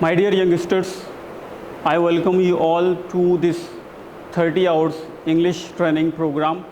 My dear youngsters, I welcome you all to this 30 hours English training program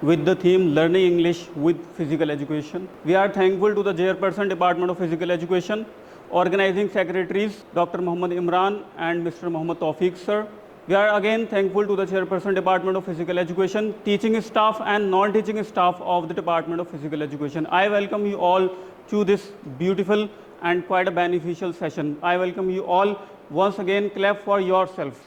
with the theme Learning English with Physical Education. We are thankful to the Chairperson Department of Physical Education, Organizing Secretaries Dr. Muhammad Imran and Mr. Muhammad Tawfiq sir. We are again thankful to the Chairperson Department of Physical Education, teaching staff and non-teaching staff of the Department of Physical Education. I welcome you all to this beautiful and quite a beneficial session. I welcome you all. Once again, clap for yourself.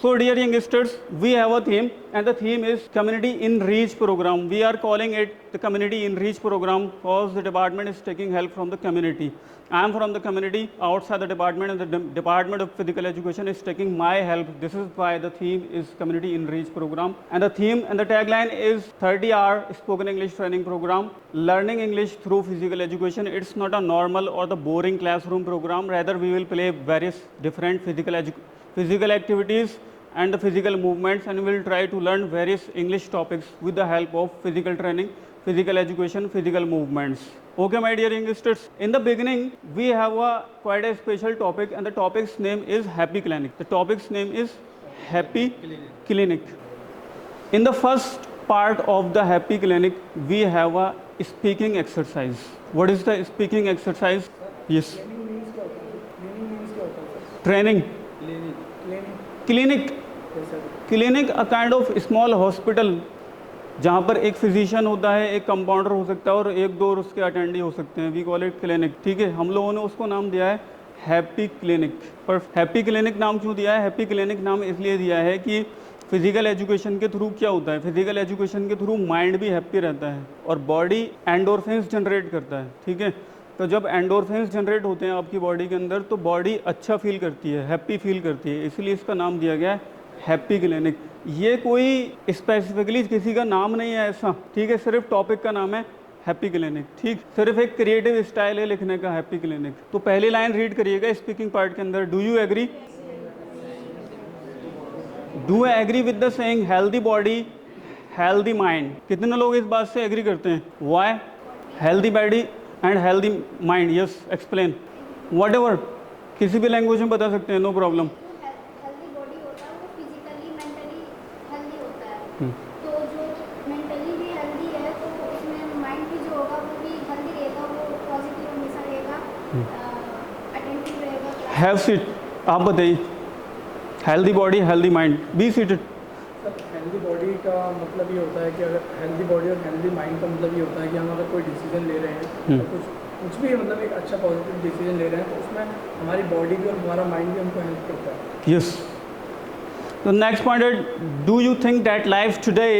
So dear youngsters, we have a theme and the theme is Community in Reach program. We are calling it the Community in Reach program because the department is taking help from the community. I am from the community outside the department and the Department of Physical Education is taking my help. This is why the theme is Community in Reach program. And the theme and the tagline is 30-hour spoken English training program, learning English through physical education. It's not a normal or the boring classroom program. Rather, we will play various different physical activities and the physical movements, and we will try to learn various English topics with the help of physical training, physical education, physical movements. Okay, my dear youngsters, in the beginning, we have quite a special topic, and the topic's name is Happy Clinic. The topic's name is Happy Clinic. In the first part of the Happy Clinic, we have a speaking exercise. What is the speaking exercise? Yes. Training. Clinic. Clinic a kind of small hospital जहाँ पर एक physician होता है, एक compounder हो सकता है और एक दो उसके अटेंडी हो सकते हैं. We call it clinic. ठीक है, हम लोगों ने उसको नाम दिया है हैप्पी क्लिनिक. पर हैप्पी क्लिनिक नाम क्यों दिया है? हैप्पी क्लिनिक नाम इसलिए दिया है कि फिजिकल एजुकेशन के थ्रू क्या होता है, फिजिकल एजुकेशन के थ्रू माइंड भी हैप्पी रहता है और बॉडी एंडोर्फिन्स जनरेट करता है. ठीक है, तो जब एंडोर्फिन्स जनरेट होते हैं आपकी बॉडी के अंदर तो बॉडी अच्छा फील करती है, हैप्पी फील करती है, इसलिए इसका नाम दिया गया है हैप्पी क्लिनिक. ये कोई स्पेसिफिकली किसी का नाम नहीं है ऐसा. ठीक है, सिर्फ टॉपिक का नाम है हैप्पी क्लिनिक. ठीक, सिर्फ एक क्रिएटिव स्टाइल है लिखने का हैप्पी क्लिनिक. तो पहली लाइन रीड करिएगा स्पीकिंग पार्ट के अंदर. Do you agree? Do I agree with the saying healthy body healthy mind? कितने लोग इस बात से एग्री करते हैं? Why? Healthy body and healthy mind. Yes, explain. Whatever, किसी भी लैंग्वेज में बता सकते हैं, नो प्रॉब्लम. तो जो मेंटली भी हेल्दी है तो उसमें माइंड भी जो होगा वो भी हेल्दी रहेगा, वो पॉजिटिव हमेशा रहेगा, अटेंटिव रहेगा. Have seat. आप बताइए. Healthy body healthy mind. Be seated. Healthy body का मतलब ये होता है कि अगर हेल्दी बॉडी और हेल्दी माइंड का मतलब ये होता है कि हम अगर कोई डिसीजन ले रहे हैं तो कुछ भी मतलब एक अच्छा पॉजिटिव डिसीजन ले रहे हैं तो उसमें हमारी बॉडी भी और हमारा माइंड भी हमको हेल्प करता है. Yes. The next point is, do you think that life today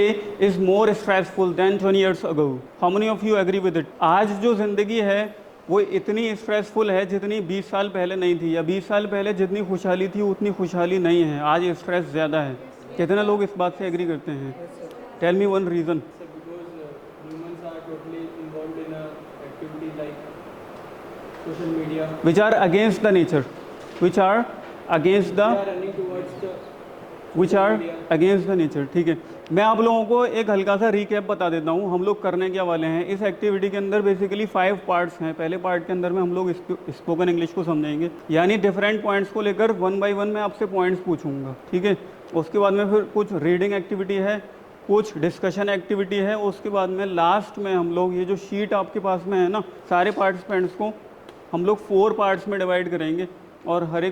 is more stressful than 20 years ago? How many of you agree with it? आज जो ज़िंदगी है वो इतनी स्ट्रेसफुल है जितनी 20 साल पहले नहीं थी, या 20 साल पहले जितनी खुशहाली थी उतनी खुशहाली नहीं है. आज स्ट्रेस ज़्यादा है. कितने लोग इस बात से एग्री करते हैं? Tell me one reason. Social media which are against the nature, which are against the nature. ठीक है, मैं आप लोगों को एक हल्का सा रिकैप बता देता हूँ हम लोग करने क्या वाले हैं. इस एक्टिविटी के अंदर बेसिकली 5 पार्ट्स हैं. पहले पार्ट के अंदर में हम लोग स्पोकन इंग्लिश को समझेंगे, यानी डिफरेंट पॉइंट्स को लेकर 1 बाय 1 मैं आपसे पॉइंट्स पूछूंगा. ठीक है, उसके बाद में फिर कुछ रीडिंग एक्टिविटी है, कुछ डिस्कशन एक्टिविटी है, उसके बाद में लास्ट में हम लोग ये जो शीट आपके पास में है ना, सारे पार्टिसिपेंट्स को हम लोग 4 पार्ट्स में डिवाइड करेंगे और हर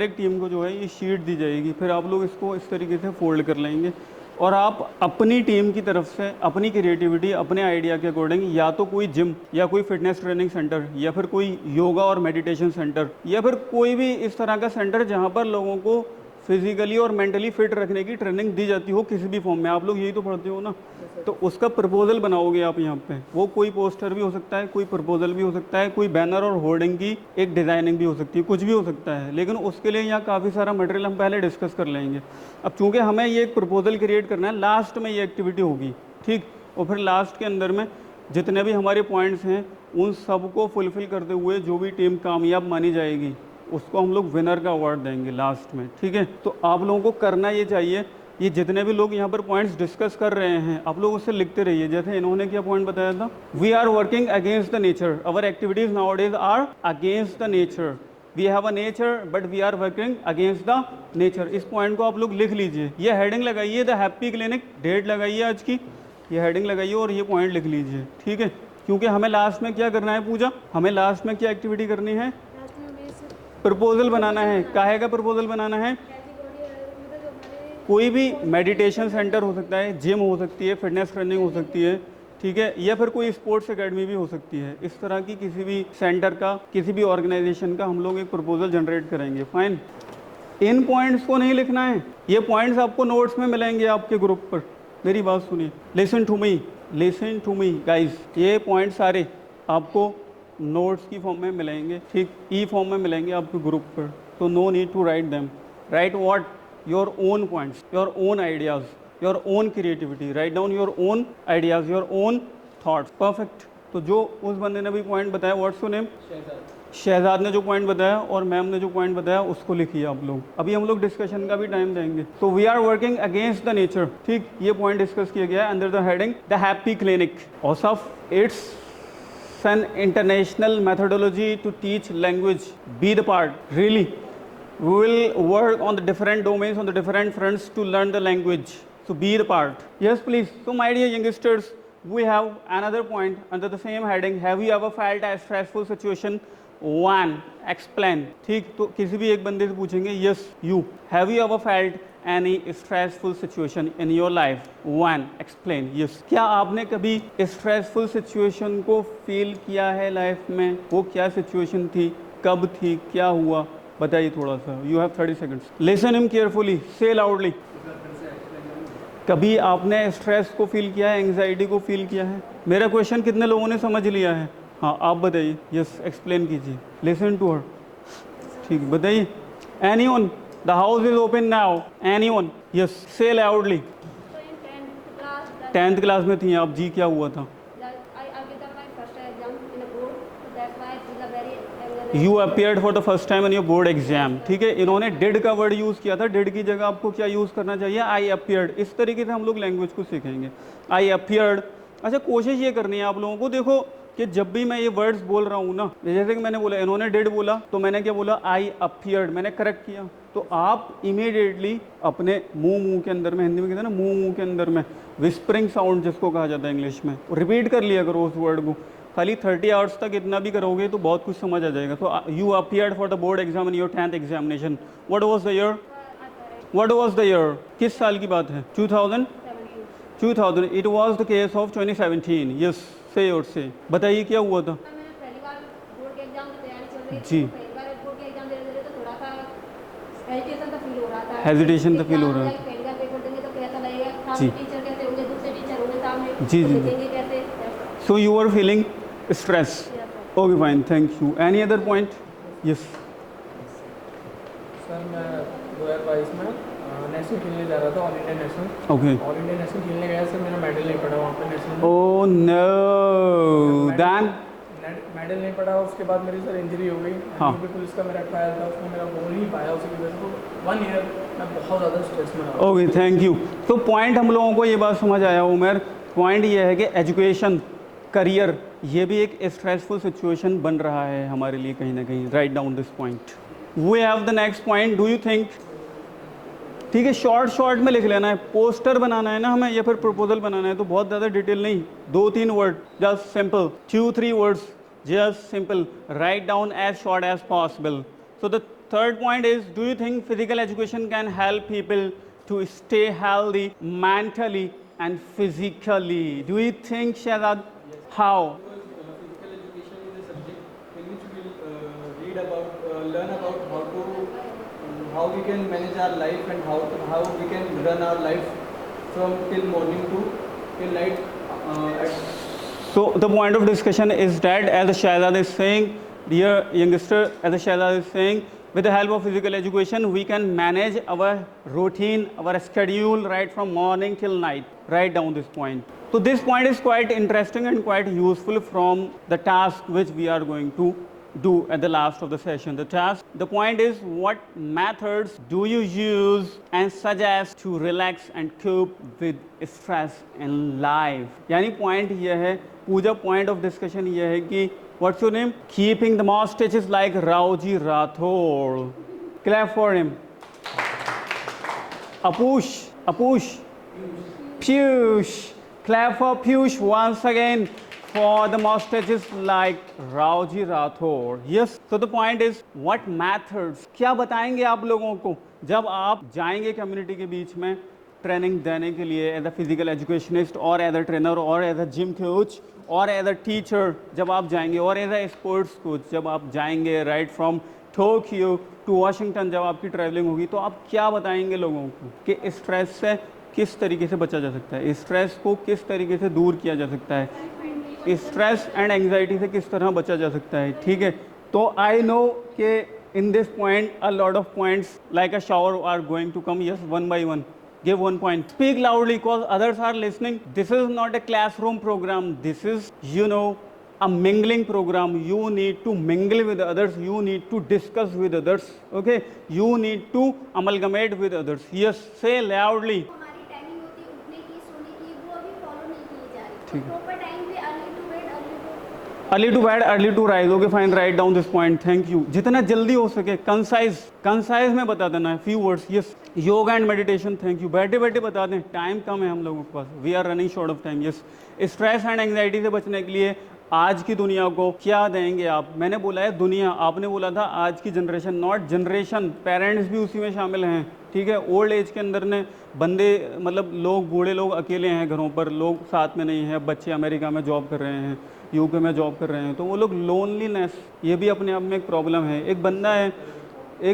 एक टीम को जो है ये शीट दी जाएगी. फिर आप लोग इसको इस तरीके से फोल्ड कर लेंगे और आप अपनी टीम की तरफ से अपनी क्रिएटिविटी, अपने आइडिया के अकॉर्डिंग या तो कोई जिम या कोई फिटनेस ट्रेनिंग सेंटर या फिर कोई योगा और मेडिटेशन सेंटर या फिर कोई भी इस तरह का सेंटर जहाँ पर लोगों को फिजिकली और मेंटली फिट रखने की ट्रेनिंग दी जाती हो किसी भी फॉर्म में. आप लोग यही तो पढ़ते हो ना, तो उसका प्रपोजल बनाओगे आप यहाँ पे. वो कोई पोस्टर भी हो सकता है, कोई प्रपोजल भी हो सकता है, कोई बैनर और होर्डिंग की एक डिज़ाइनिंग भी हो सकती है, कुछ भी हो सकता है. लेकिन उसके लिए यहाँ काफ़ी सारा मटेरियल हम पहले डिस्कस कर लेंगे. अब चूँकि हमें ये एक प्रपोजल क्रिएट करना है, लास्ट में ये एक्टिविटी होगी. ठीक, और फिर लास्ट के अंदर में जितने भी हमारे पॉइंट्स हैं उन सबको फुलफ़िल करते हुए जो भी टीम कामयाब मानी जाएगी उसको हम लोग विनर का अवार्ड देंगे लास्ट में. ठीक है, तो आप लोगों को करना ये चाहिए ये जितने भी लोग यहाँ पर पॉइंट्स डिस्कस कर रहे हैं आप लोग उससे लिखते रहिए। जैसे इन्होंने क्या पॉइंट बताया था, we are working against the nature, our activities nowadays are against the nature, we have a nature but we are working against the nature. इस पॉइंट को आप लोग लिख लीजिए। ये हेडिंग लगाइए द हैप्पी क्लिनिक, डेट लगाइए आज की, ये हेडिंग लगाइए और ये पॉइंट लिख लीजिए, ठीक है। क्योंकि हमें लास्ट में क्या करना है पूजा, हमें लास्ट में क्या एक्टिविटी करनी है, प्रपोजल बनाना है। काहे का प्रपोजल बनाना है, कोई भी मेडिटेशन सेंटर हो सकता है, जिम हो सकती है, फिटनेस ट्रेनिंग हो सकती है, ठीक है, या फिर कोई स्पोर्ट्स एकेडमी भी हो सकती है। इस तरह की किसी भी सेंटर का, किसी भी ऑर्गेनाइजेशन का हम लोग एक प्रपोजल जनरेट करेंगे। फाइन, इन पॉइंट्स को नहीं लिखना है, ये पॉइंट्स आपको नोट्स में मिलेंगे आपके ग्रुप पर। मेरी बात सुनिए, लिसन टू मी गाइस, ये पॉइंट सारे आपको नोट्स की फॉर्म में मिलेंगे, ठीक, ई फॉर्म में मिलेंगे आपके ग्रुप पर। तो no need to write them, write what, your own points, your own ideas, your own creativity, write down your own ideas, your own thoughts. Perfect. तो जो उस बंदे ने भी पॉइंट बताया, व्हाट्स योर नेम, शहजाद ने जो पॉइंट बताया और मैम ने जो पॉइंट बताया उसको लिखिए आप लोग। अभी हम लोग डिस्कशन का भी टाइम देंगे। तो we are working against the nature, ठीक, ये पॉइंट डिस्कस किया गया है under the heading the happy clinic. Of its an international methodology to teach language, be the part, really we will work on the different domains, on the different fronts to learn the language, so be the part. Yes please. So my dear youngsters, we have another point under the same heading, have you ever felt a stressful situation, one explain, ठीक। तो किसी भी एक बंदे से पूछेंगे, yes you, have you ever felt any stressful situation in your life, one explain, yes। क्या आपने कभी stressful situation को फील किया है लाइफ में, वो क्या सिचुएशन थी, कब थी, क्या हुआ, बताइए थोड़ा सा। You have 30 seconds, listen him carefully, से लाउडली। कभी आपने स्ट्रेस को फील किया है, एंग्जाइटी को फील किया है? मेरा क्वेश्चन कितने लोगों ने समझ लिया है? हाँ आप बताइए, यस एक्सप्लेन कीजिए, लिसन टू हर, ठीक, बताइए। Anyone, the house is open now, anyone, yes से लाउडली। 10th क्लास में थी आप जी, क्या हुआ था? You appeared for the first time in your board exam, ठीक है। इन्होंने डिड का वर्ड यूज़ किया था, डिड की जगह आपको क्या यूज़ करना चाहिए, आई अपियर्ड। इस तरीके से हम लोग लैंग्वेज को सीखेंगे, आई अपियर्ड। अच्छा, कोशिश ये करनी है आप लोगों को, देखो कि जब भी मैं ये वर्ड्स बोल रहा हूँ ना, जैसे कि मैंने बोला, इन्होंने डिड बोला तो मैंने क्या बोला, आई अपियर्ड, मैंने करेक्ट किया। तो आप इमीडिएटली अपने मुंह के अंदर में, हिंदी में कहते हैं ना मुंह के अंदर में, विस्परिंग साउंड जिसको कहा जाता है इंग्लिश में, रिपीट कर लिया करो उस वर्ड को। खाली 30 आवर्स तक इतना भी करोगे तो बहुत कुछ समझ आ जाएगा। तो you appeared for the board exam in your 10th examination, what was the year, what was the year, किस साल की बात है? 2000। It was the case of 2017, yes से और से। बताइए क्या हुआ था? जी, हेजिटेशन तो फील हो रहा है जी जी जी। So you are feeling stress, okay fine, thank you. Any other point? Yes sir, मैं 2022 में नेशनल खेलने जा रहा था, all India national. Okay, all India national खेलने गया सर, मेरा मेडल नहीं पड़ा वहाँ पे national. Oh no, then medal नहीं पड़ा, उसके बाद मेरी सर इंजरी हो गई। हाँ, पुलिस का मेरा ट्रायल था, उसमें मेरा हो नहीं पाया, उसकी वजह से 1 ईयर मैं बहुत ज़्यादा स्ट्रेस में रहा। Okay, thank you. तो पॉइंट हम लोगों को ये बात समझ आया उमर, पॉइंट ये है कि एजुकेशन, करियर, ये भी एक स्ट्रेसफुल सिचुएशन बन रहा है हमारे लिए कहीं ना कहीं। Write down this point. We have the next point, do you think, ठीक है, शॉर्ट में लिख लेना है। पोस्टर बनाना है ना हमें, या फिर प्रपोजल बनाना है, तो बहुत ज़्यादा डिटेल नहीं, 2-3 word, just simple, 2-3 words, just simple, write down as short as possible. So the third point is, do you think physical education can help people to stay healthy mentally and physically? Do you think, Shahzad? Yes. How? Physical education is a subject in which we will read about, learn about how we can manage our life and how we can run our life from till morning to till night. So the point of discussion is that, as the Shahzad is saying, dear youngster, as the Shahzad is saying, with the help of physical education, we can manage our routine, our schedule right from morning till night. Write down this point. So this point is quite interesting and quite useful from the task which we are going to do at the last of the session. The point is, what methods do you use and suggest to relax and cope with stress in life? यानी point ये है, पूजा point of discussion ये है कि what's your name? Keeping the mustaches like Raoji Rathore. Clap for him. Apush. Piyush. Clap for Piyush once again. For the mustaches like Raoji Rathore. Yes. So the point is, what methods? क्या बताएंगे आप लोगों को जब आप जाएंगे community के बीच में ट्रेनिंग देने के लिए एज अ फिजिकल एजुकेशनिस्ट और एज अ ट्रेनर और एज अ जिम कोच और एज अ टीचर जब आप जाएंगे और एज अ स्पोर्ट्स कोच जब आप जाएंगे right from Tokyo to Washington जब आपकी ट्रैवलिंग होगी तो आप क्या बताएंगे लोगों को कि स्ट्रेस से किस तरीके से बचा जा सकता है, स्ट्रेस को किस तरीके से दूर किया जा सकता है, स्ट्रेस एंड एंग्जाइटी से किस तरह बचा जा सकता है. ठीक है, तो आई नो कि in this point a lot of points like a shower are going to come. Yes, one by one. Give one point. Speak loudly because others are listening. This is not a classroom program. This is, a mingling program. You need to mingle with others. You need to discuss with others. Okay? You need to amalgamate with others. Yes, say loudly. हमारी timing होती है उठने की, सोने की, वो अभी follow नहीं की जा रही. ठीक है. प्रॉपर टाइम पे early to bed, Early to bed, early to rise. Okay, fine. Write down this point. Thank you. जितना जल्दी हो सके, concise में बता देना है. Few words. Yes. Yoga and meditation. Thank you. बैठे बैठे बता दें. टाइम कम है हम लोगों के पास. We are running short of time. Yes. Stress and anxiety से बचने के लिए आज की दुनिया को क्या देंगे आप? मैंने बोला है दुनिया, आपने बोला था आज की जनरेशन, नॉट जनरेशन. पेरेंट्स भी उसी में शामिल हैं. ठीक है, ओल्ड एज के अंदर ने बंदे मतलब लोग, बूढ़े लोग अकेले हैं घरों पर, लोग साथ में नहीं हैं, बच्चे अमेरिका में जॉब कर रहे हैं, यूके में जॉब कर रहे हैं, तो वो लोग लोनलीनेस, ये भी अपने आप में एक प्रॉब्लम है. एक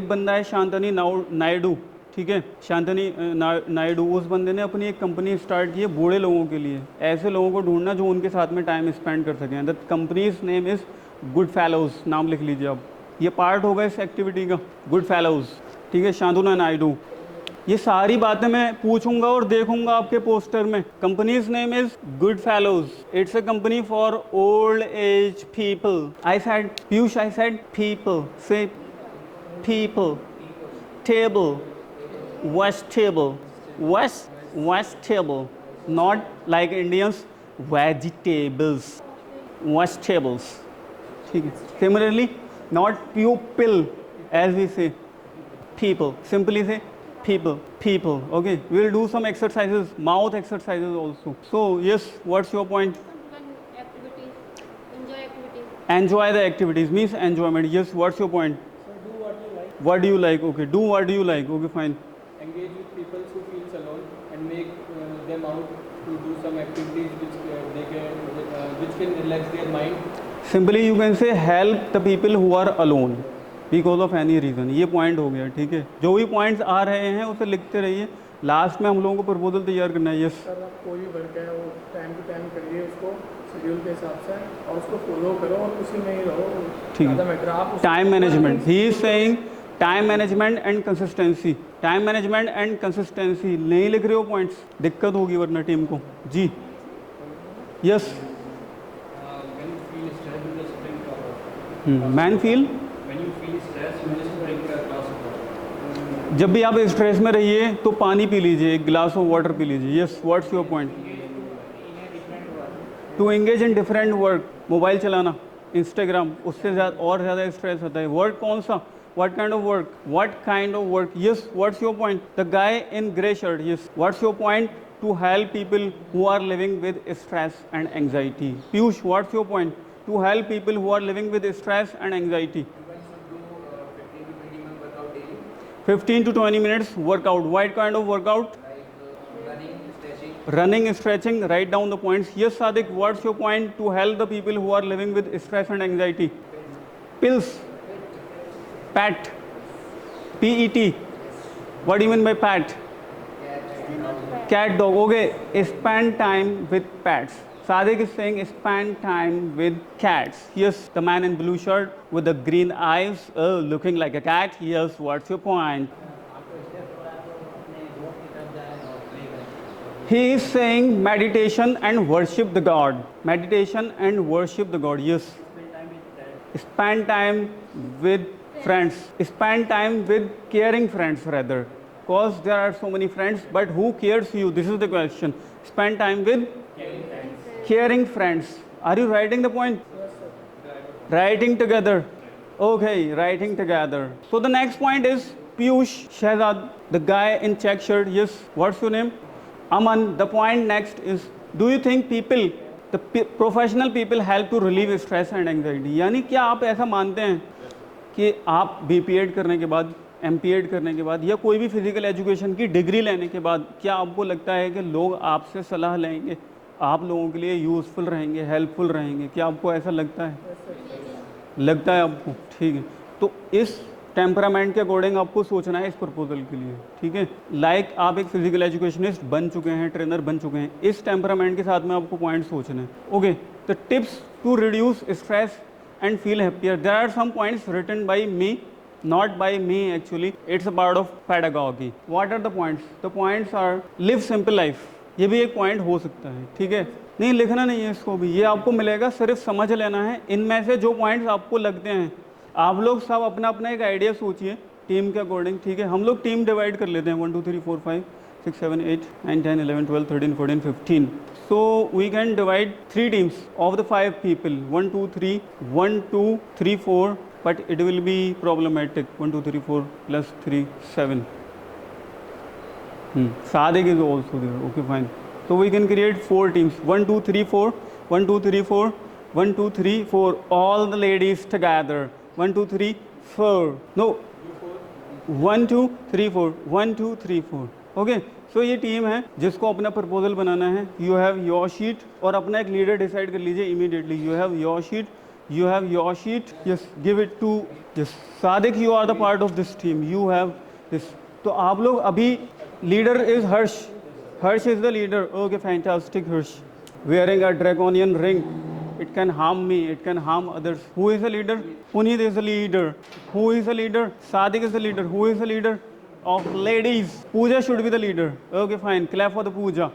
बंदा है शांतनी नायडू. ठीक है, शांतनी नायडू, उस बंदे ने अपनी एक कंपनी स्टार्ट की है बूढ़े लोगों के लिए, ऐसे लोगों को ढूंढना जो उनके साथ में टाइम स्पेंड कर सकें. The companies name is good fellows. नाम लिख लीजिए आप, ये पार्ट होगा इस एक्टिविटी का, गुड फेलोज. ठीक है, शांतनु नायडू. ये सारी बातें मैं पूछूंगा और देखूंगा आपके पोस्टर में. Companies name is good fellows. It's a company for old age people. I said Piyush, I said people. Say people. Table, vegetable, vegetable, not like Indians, vegetables, vegetables. ठीक है. Similarly, not pupil as we say, people. Simply say people. Okay. We will do some exercises, mouth exercises also. So yes, what's your point? Enjoy the activities means enjoyment. Yes, what's your point? So do what you like. What do you like? Okay, do what do you like. Okay, fine. Engage with people who feels alone and make them out to do some activities which can relax their mind. Simply you can say help the people who are alone because of any reason. ये point हो गया. ठीक है, जो भी points आ रहे हैं उसे लिखते रहिए. लास्ट में हम लोगों को प्रपोजल तैयार करना है. यस सर, आप कोई भी वर्क है वो टाइम टू टाइम करिए उसको शेड्यूल के हिसाब से और उसको फॉलो करो और उसी में ही रहो. ठीक है. ज़्यादा मैटर आप time management, he is saying time management and consistency. Time management and consistency नहीं लिख रहे हो पॉइंट्स, दिक्कत होगी वरना टीम को. जी यस. मैन फील, जब भी आप स्ट्रेस में रहिए तो पानी पी लीजिए, एक गिलास ऑफ वाटर पी लीजिए. Yes, what's your point? To engage in different work. Mobile चलाना, इंस्टाग्राम, उससे ज़्यादा स्ट्रेस आता है. वर्क कौन सा? What kind of work? What kind of work? Yes, what's your point? The guy in grey shirt. Yes, what's your point? To help people who are living with stress and anxiety. Piyush, what's your point? To help people who are living with stress and anxiety. 15 to 20 minutes workout. What kind of workout? Running, stretching. Write down the points. Yes, Sadiq, what's your point? To help the people who are living with stress and anxiety. Pills. Pet. PET. What do you mean by pet? Cat, dog. Okay. Spend time with pets. Sadiq is saying spend time with cats. Yes, the man in blue shirt with the green eyes, looking like a cat. Yes, what's your point? He is saying meditation and worship the God. Meditation and worship the God. Yes. spend time with friends, spend time with caring friends rather, cause there are so many friends, but who cares you? This is the question. Spend time with caring friends. Are you writing the point? Writing together. Okay, writing together. So the next point is Piyush Shehzad, the guy in check shirt. Yes, what's your name? Aman. The point next is, do you think people, the professional people help to relieve stress and anxiety? यानी क्या आप ऐसा मानते हैं कि आप BPEd करने के बाद, MPEd करने के बाद या कोई भी फिजिकल एजुकेशन की डिग्री लेने के बाद क्या आपको लगता है कि लोग आपसे सलाह लेंगे, आप लोगों के लिए यूज़फुल रहेंगे, हेल्पफुल रहेंगे? क्या आपको ऐसा लगता है? लगता है आपको? ठीक है, तो इस टेम्परामेंट के अकॉर्डिंग आपको सोचना है इस प्रपोजल के लिए, ठीक है। लाइक आप एक फिजिकल एजुकेशनिस्ट बन चुके हैं, ट्रेनर बन चुके हैं, इस टेम्परामेंट के साथ में आपको पॉइंट सोचना है। Okay, the tips to reduce stress and feel happier. There are some points written by me, not by me actually. It's a part of pedagogy. What are the points? The points are live simple life. ये भी एक point हो सकता है, ठीक है। नहीं लिखना नहीं है इसको भी, ये आपको मिलेगा, सिर्फ समझ लेना है। इनमें से जो पॉइंट्स आपको लगते हैं, आप लोग सब अपना अपना एक आइडिया सोचिए टीम के अकॉर्डिंग, ठीक है। हम लोग टीम डिवाइड कर लेते हैं 1 2 3 4 5 6 7 8 9 10 11 12 13 14 15. So we can divide 3 teams of the 5 people, 1 2 3 1 2 3 4, but it will be problematic. 1 2 3 4 plus 3 7. Sadik is also there. Okay, fine. So we can create 4 teams. 1 2 3 4 1 2 3 4 1 2 3 4. All the ladies together. 1 2 3 4. No. 1 2 3 4 1 2 3 4. Okay, सो ये team है जिसको अपना proposal बनाना है। You have your sheet और अपना एक leader decide कर लीजिए immediately. You have your sheet, you have your sheet, yes, give it to yes Sadiq, you are the part of this team, you have this. तो आप लोग अभी, leader is Harsh, Harsh is the leader. Okay, fantastic Harsh, wearing a draconian ring, it can harm me, it can harm others. Who is the leader? Puneet is the leader. Who is the leader? Sadik is the leader. Who is the leader of ladies? Pooja should be the leader. Okay, fine, clap for the Pooja.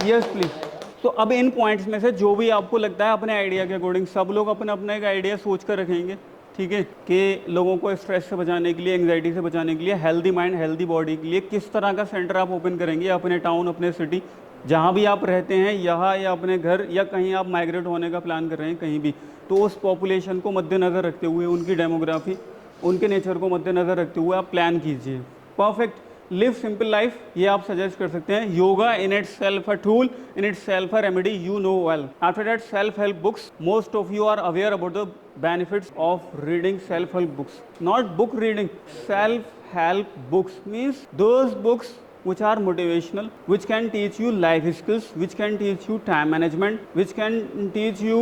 Yes please. तो अब इन points में से जो भी आपको लगता है अपने आइडिया के अकॉर्डिंग, सब लोग अपना अपना एक आइडिया सोच कर रखेंगे, ठीक है, कि लोगों को स्ट्रेस से बचाने के लिए, एंग्जाइटी से बचाने के लिए, हेल्दी माइंड हेल्दी बॉडी के लिए किस तरह का सेंटर आप ओपन करेंगे अपने टाउन, अपने सिटी, जहाँ भी आप रहते हैं, यहाँ या अपने घर, या कहीं आप माइग्रेट होने का प्लान कर रहे हैं कहीं भी, तो उस पॉपुलेशन को मद्देनज़र रखते हुए, उनकी डेमोग्राफी, उनके नेचर को मद्देनज़र रखते हुए आप प्लान कीजिए। परफेक्ट, लिव सिंपल लाइफ, ये आप सजेस्ट कर सकते हैं। Yoga in itself a tool, in itself a remedy, you know well. After that self help books, most of you are aware about the benefits of reading self help books, not book reading, self help books means those books which are motivational, which can teach you life skills, which can teach you time management, which can teach you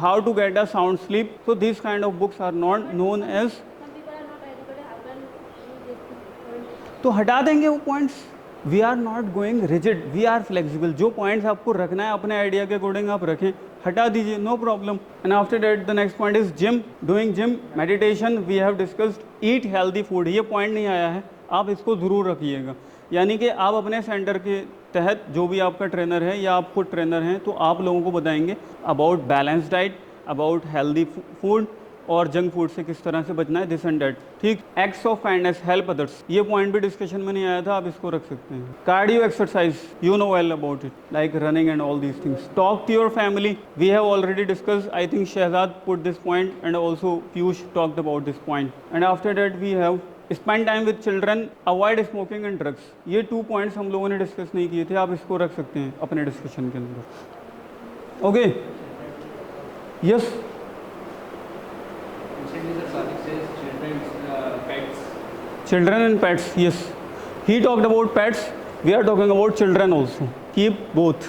how to get a sound sleep. So these kind of books are not known as. Some people are not educated, how can you get तो हटा देंगे वो points. We are not going rigid, we are flexible. जो points आपको रखना है अपने idea के अकॉर्डिंग आप रखें, हटा दीजिए, no problem. And after that the next point is gym, doing gym, meditation, we have discussed, eat healthy food. ये पॉइंट नहीं आया है, आप इसको ज़रूर रखिएगा। यानी कि आप अपने सेंटर के तहत जो भी आपका ट्रेनर है या आप खुद ट्रेनर हैं, तो आप लोगों को बताएंगे about balance diet, about healthy food और जंक फूड से किस तरह से बचना है, दिस एंड डैट, ठीक। Acts of kindness, help others, ये पॉइंट भी डिस्कशन में नहीं आया था, आप इसको रख सकते हैं। Cardio exercise, you know well about it, like running and all these things. Talk to your family, we have already discuss, I think Shahzad put this point and also Piyush talked about this point. And after that we have spend time with children, avoid smoking and drugs. ये 2 points हम लोगों ने discuss नहीं किए थे, आप इसको रख सकते हैं अपने डिस्कशन के अंदर। Okay, yes, children and pets, yes, he talked about pets, we are talking about children also, keep both।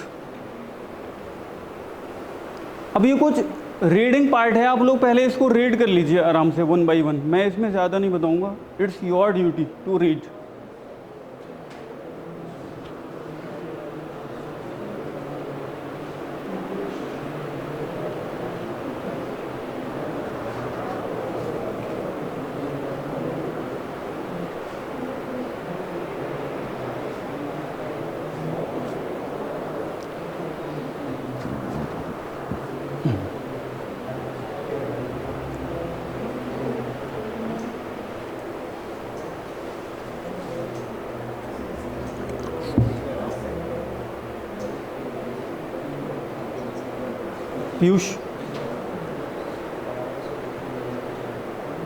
अब ये कुछ रीडिंग पार्ट है, आप लोग पहले इसको रीड कर लीजिए आराम से 1 by 1, मैं इसमें ज़्यादा नहीं बताऊंगा, it's your duty to read. Piyush,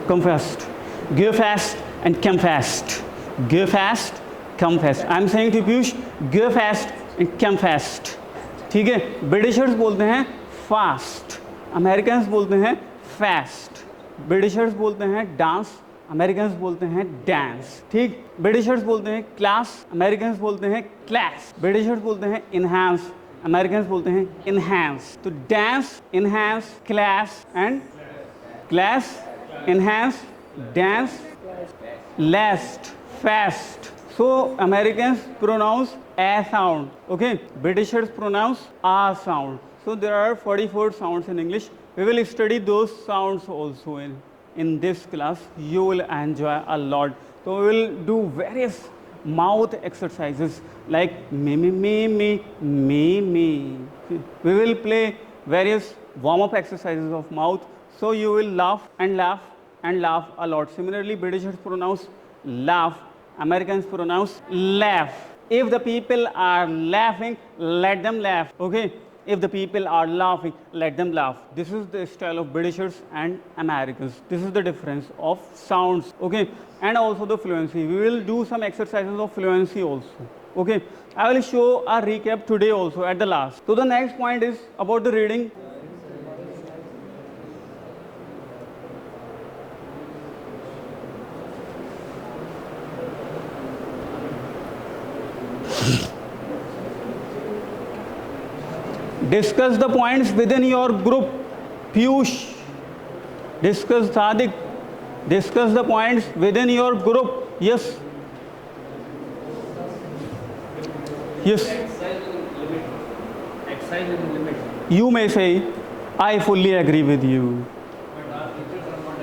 come fast. Go fast and come fast. Go fast, come fast. I am saying to Piyush, go fast and come fast. ठीक है. ब्रिटिशर्स बोलते हैं फास्ट, अमेरिकन्स बोलते हैं फास्ट. ब्रिटिशर्स बोलते हैं dance, Americans बोलते हैं डांस. ठीक. ब्रिटिशर्स बोलते हैं क्लास, अमेरिकन्स बोलते हैं क्लास. ब्रिटिशर्स बोलते हैं इनहांस, अमेरिकन्स बोलते हैं इनहांस. तो dance, enhance, class and class, enhance, dance, last, fast. So Americans pronounce a sound, okay? Britishers pronounce a sound. So there are 44 sounds in English. We will study those sounds also in this class. You will enjoy a lot. So we will do various mouth exercises like me me me me me me. We will play various warm-up exercises of mouth. So you will laugh and laugh and laugh a lot. Similarly, Britishers pronounce laugh, Americans pronounce laugh. If the people are laughing, let them laugh, okay? If the people are laughing, let them laugh. This is the style of Britishers and Americans. This is the difference of sounds, okay? And also the fluency. We will do some exercises of fluency also, okay? I will show a recap today also at the last. So the next point is about the reading. Discuss the points within your group. Piyush, discuss. Sadiq, discuss the points within your group. Yes. Yes. Exercise within limit. You may say, I fully agree with you. But our teachers are not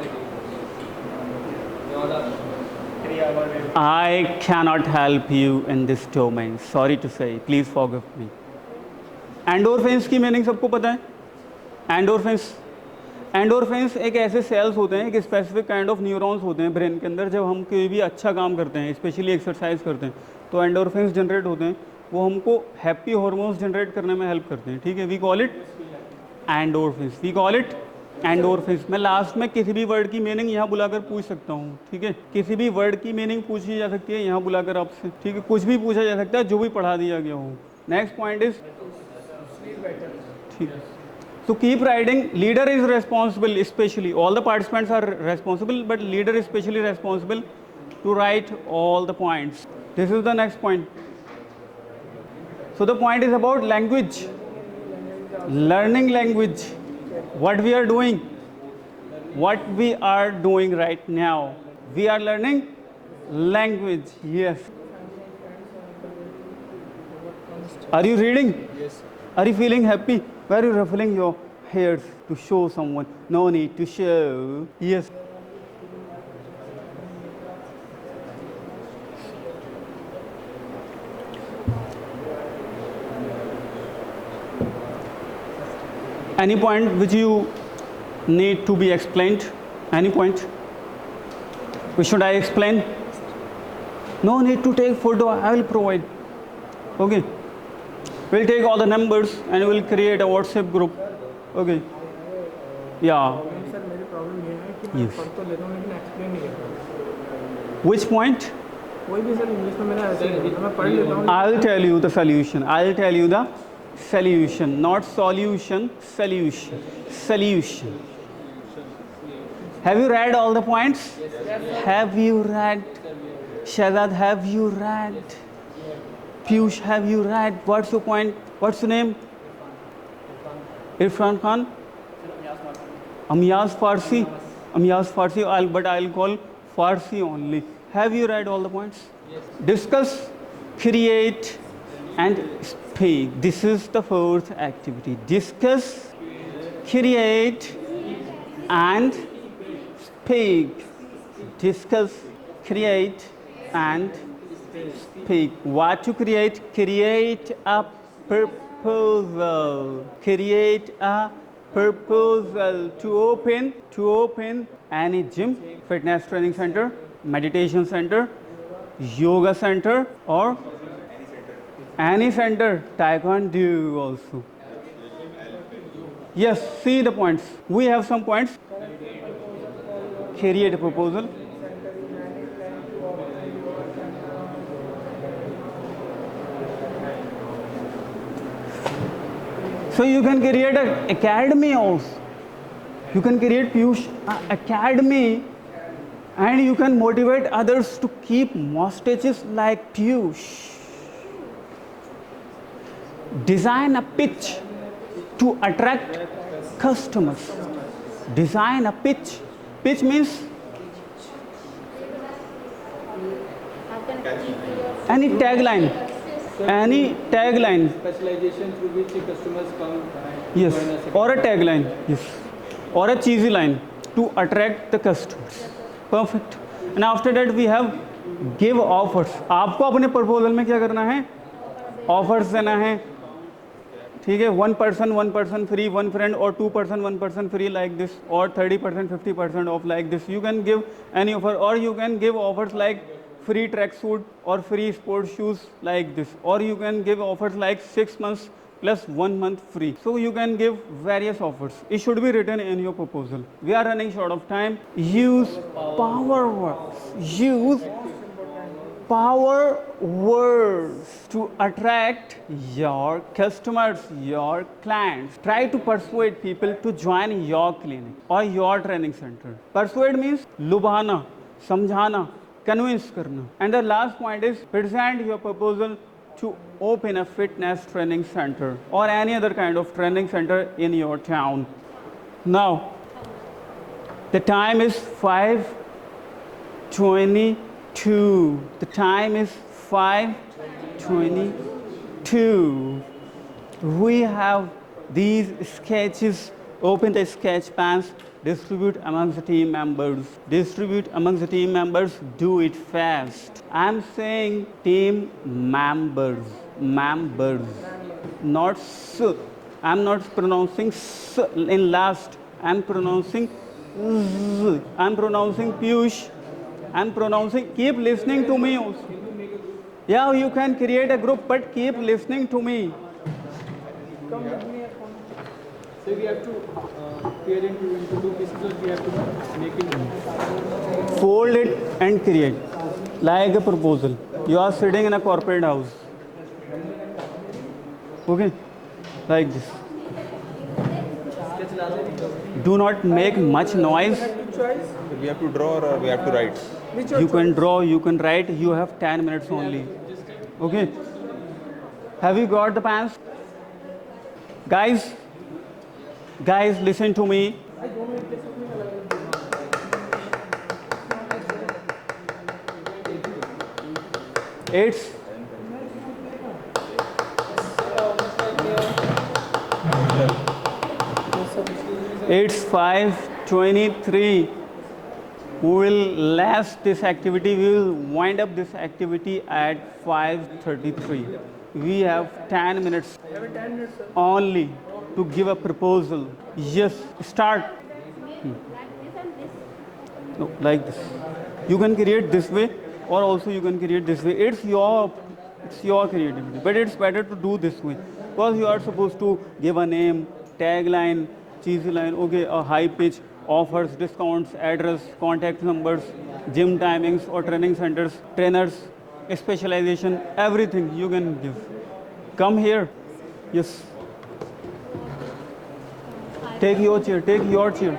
agreeing. I cannot help you in this domain. Sorry to say. Please forgive me. Endorphins की meaning सबको पता है. Endorphins एक ऐसे sales होते हैं, एक specific kind of neurons होते हैं ब्रेन के अंदर. जब हम कोई भी अच्छा काम करते हैं, स्पेशली एक्सरसाइज करते हैं, तो एंडोर्फिन्स जनरेट होते हैं. वो हमको हैप्पी हार्मोन्स जनरेट करने में हेल्प करते हैं. ठीक है. We call it endorphins. We call it endorphins. मैं लास्ट में किसी भी वर्ड की मीनिंग यहाँ बुलाकर पूछ सकता हूँ. ठीक है. किसी भी वर्ड की मीनिंग पूछी जा सकती है यहाँ बुलाकर आपसे. ठीक है. कुछ भी पूछा जा सकता है जो भी पढ़ा दिया गया हो. नेक्स्ट पॉइंट इज ठीक है. So keep writing. Leader is responsible, especially all the participants are responsible, but leader is especially responsible to write all the points. This is the next point. So the point is about language, learning language. What we are doing right now. We are learning language. Yes. Are you reading? Yes. Are you feeling happy? Why are you ruffling your hairs to show someone? No need to show. Yes. Any point which you need to be explained? Any point? Which should I explain? No need to take photo. I will provide. Okay. We'll take all the numbers and we'll create a WhatsApp group. Okay. Yeah. Sir मेरी problem ये है कि मैं Yes. पढ़ तो लेता हूँ लेकिन एक्सप्लेन नहीं करता. Which point? कोई भी सर इंग्लिश में मेरा ऐसे ही होता है. मैं पढ़ लेता हूँ. I'll tell you the solution. I'll tell you the solution, not solution, solution. Solution. Have you read all the points? Yes. Have you read? Shahzad, have you read? Piyush, have you read? What's your point? What's your name? Irfan Khan? Amyaz Farsi. Amyaz Farsi, but I'll call Farsi only. Have you read all the points? Yes. Discuss, create, and speak. This is the fourth activity. Discuss, create, and speak. Discuss, create, and speak. What to create? Create a proposal. Create a proposal to open any gym, fitness training center, meditation center, yoga center, or any center. Taekwondo also. Yes, see the points. We have some points. Create a proposal. So you can create an academy also. You can create Piyush academy, and you can motivate others to keep mustaches like Piyush. Design a pitch to attract customers. Design a pitch. Pitch means any tagline. Any tagline. Specialization through which the customers come. Yes. join us. Or a tagline. Yes. Or a cheesy line to attract the customers. Perfect. And after that we have give offers. आपको अपने proposal में क्या करना है? Offers देना है. ठीक है, 1 person free, 1 friend, or 2 person 1 person free like this, or 30% 50% off like this. You can give any offer, or you can give offers like free tracksuit or free sports shoes like this, or you can give offers like 6 months plus 1 month free. So you can give various offers. It should be written in your proposal. We are running short of time. Use power words. Use power words to attract your customers, your clients. Try to persuade people to join your clinic or your training center. Persuade means lubhana, samjhana, convince karna. And the last point is present your proposal to open a fitness training center or any other kind of training center in your town. Now, the time is 5:22. The time is 5:22. We have these sketches. Open the sketch pans. Distribute amongst the team members. Distribute amongst the team members. Do it fast. I'm saying team members. Members. Not s. I'm not pronouncing s in last. I'm pronouncing z. I'm pronouncing Piyush. I'm pronouncing. Keep listening to me also. Yeah, you can create a group, but keep listening to me. So we have to tear into two pieces, or we have to make it. Fold it and create like a proposal. You are sitting in a corporate house. Okay, like this. Do not make much noise. We have to draw or we have to write. You can draw, you can write. You have 10 minutes only. Okay. Have you got the pants? Guys, listen to me. It's 5:23. We will last this activity. We will wind up this activity at 5:33. We have 10 minutes only to give a proposal. Yes, start. No, like this. You can create this way, or also you can create this way. It's your creativity, but it's better to do this way because you are supposed to give a name, tagline, cheesy line. Okay, a high pitch, offers, discounts, address, contact numbers, gym timings or training centers, trainers, specialization, everything you can give. Come here. Yes. Take your chair. Take your chair.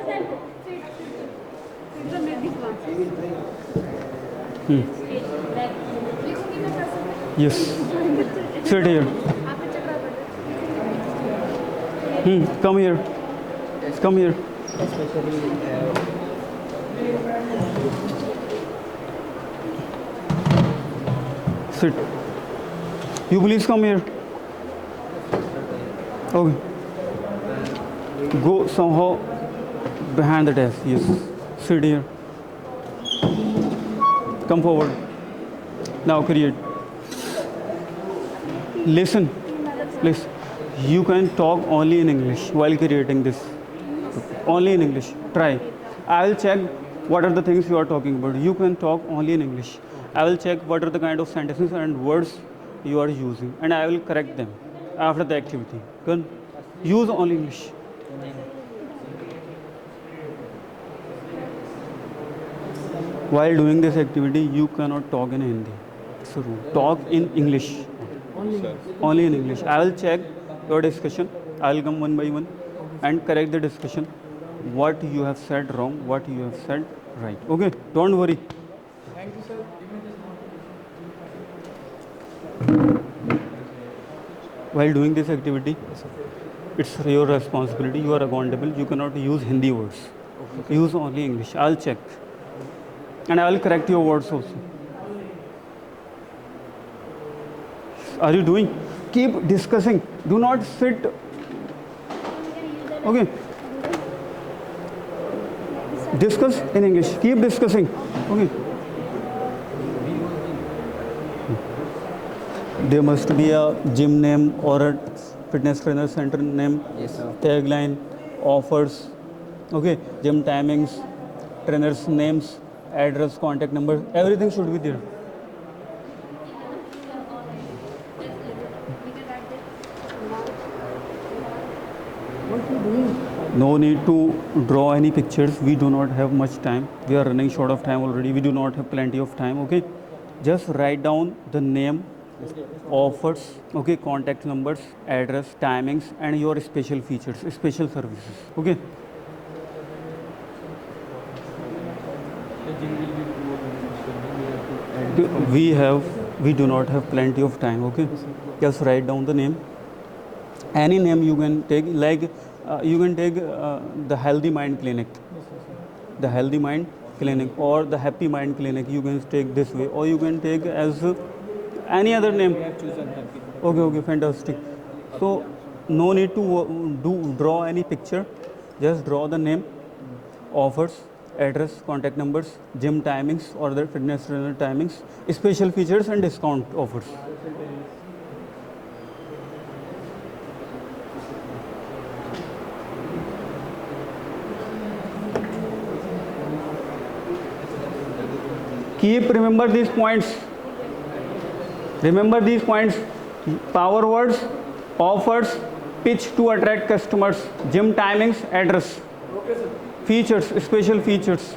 Yes. Sit here. Come here. Come here. Sit. You please come here. Okay. Go somehow behind the desk. Yes. Sit here. Come forward. Now create. Listen. Please. You can talk only in English while creating this. Only in English. Try. I will check what are the things you are talking about. You can talk only in English. I will check what are the kind of sentences and words you are using, and I will correct them after the activity. Good. Use only English. While doing this activity, you cannot talk in Hindi. It's a rule. Talk in English. Sir. Only in English. I will check your discussion. I will come one by one and correct the discussion. What you have said wrong, what you have said right. Okay, don't worry. Thank you, sir. While doing this activity, it's your responsibility. You are accountable. You cannot use Hindi words. Use only English. I'll check. And I will correct your words also. Are you doing? Keep discussing. Do not sit. Okay. Discuss in English. Keep discussing. Okay. There must be a gym name or a fitness trainer center name. Yes, sir. Tagline, offers. Okay. Gym timings, trainers' names, address, contact number. Everything should be there. No need to draw any pictures. We do not have much time. We are running short of time already. We do not have plenty of time. Okay. Just write down the name, offers, okay, contact numbers, address, timings, and your special features, special services. Okay. We do not have plenty of time. Okay. Just write down the name. Any name you can take, like you can take the Healthy Mind Clinic, the Healthy Mind Clinic, or the Happy Mind Clinic. You can take this way, or you can take as any other name. Okay, fantastic. So no need to draw any picture. Just draw the name, offers, address, contact numbers, gym timings or the fitness trainer timings, special features and discount offers. Keep remember these points. Remember these points. Power words, offers, pitch to attract customers, gym timings, address, features, special features.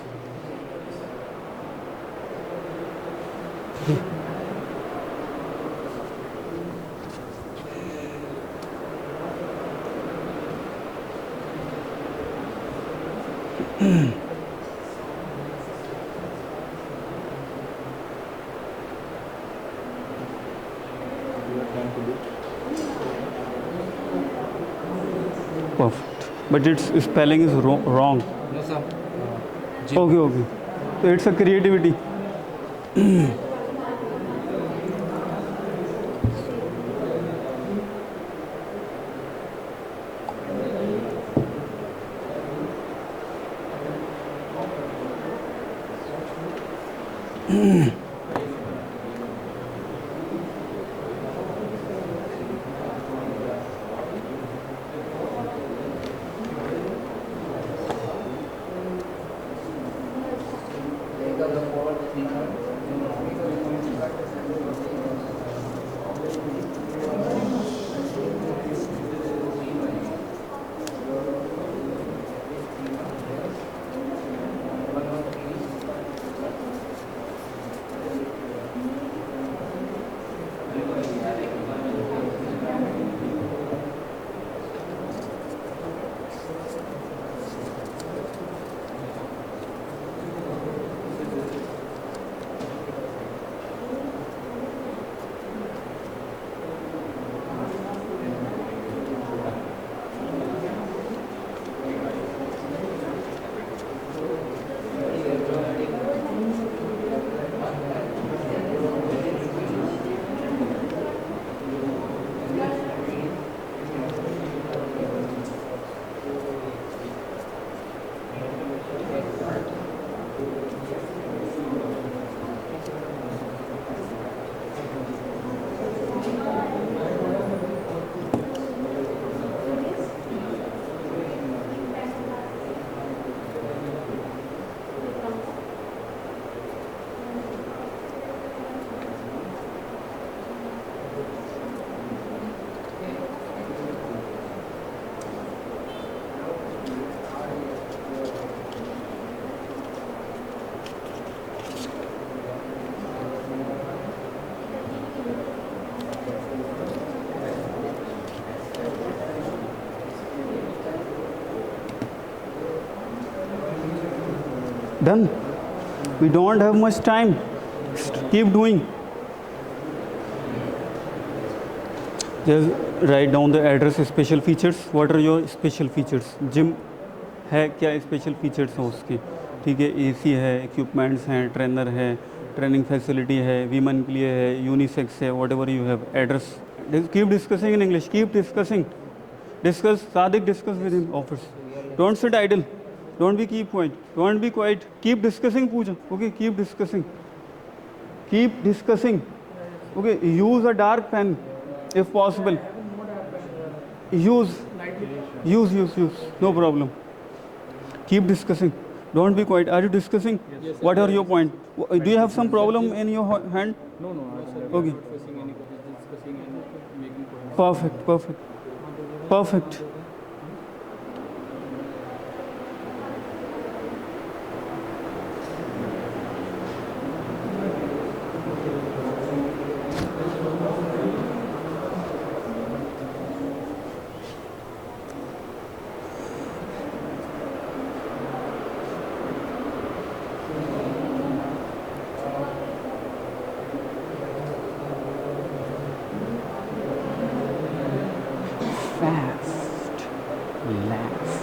Perfect. But its spelling is wrong. No, sir. Okay. So it's a creativity. Done. We don't have much time. Keep doing. Just write down the address, special features. What are your special features? Gym है, क्या special features हैं उसके? ठीक है, AC है, equipments हैं, trainer है, training facility है, वीमेन के लिए है, यूनिसेक्स है, what ever you have. Address. Keep discussing in English. Keep discussing. Discuss. Sadik, discuss with him. Offers. Don't sit idle. Don't be keep quiet. Don't be quiet. Keep discussing, Pooja. Okay, keep discussing. Keep discussing. Okay, use a dark pen if possible. Use. No problem. Keep discussing. Don't be quiet. Are you discussing? Yes, sir. What are your point? Do you have some problem in your hand? No, sir. Okay. Not facing any questions, discussing and making points. Perfect. Fast, last.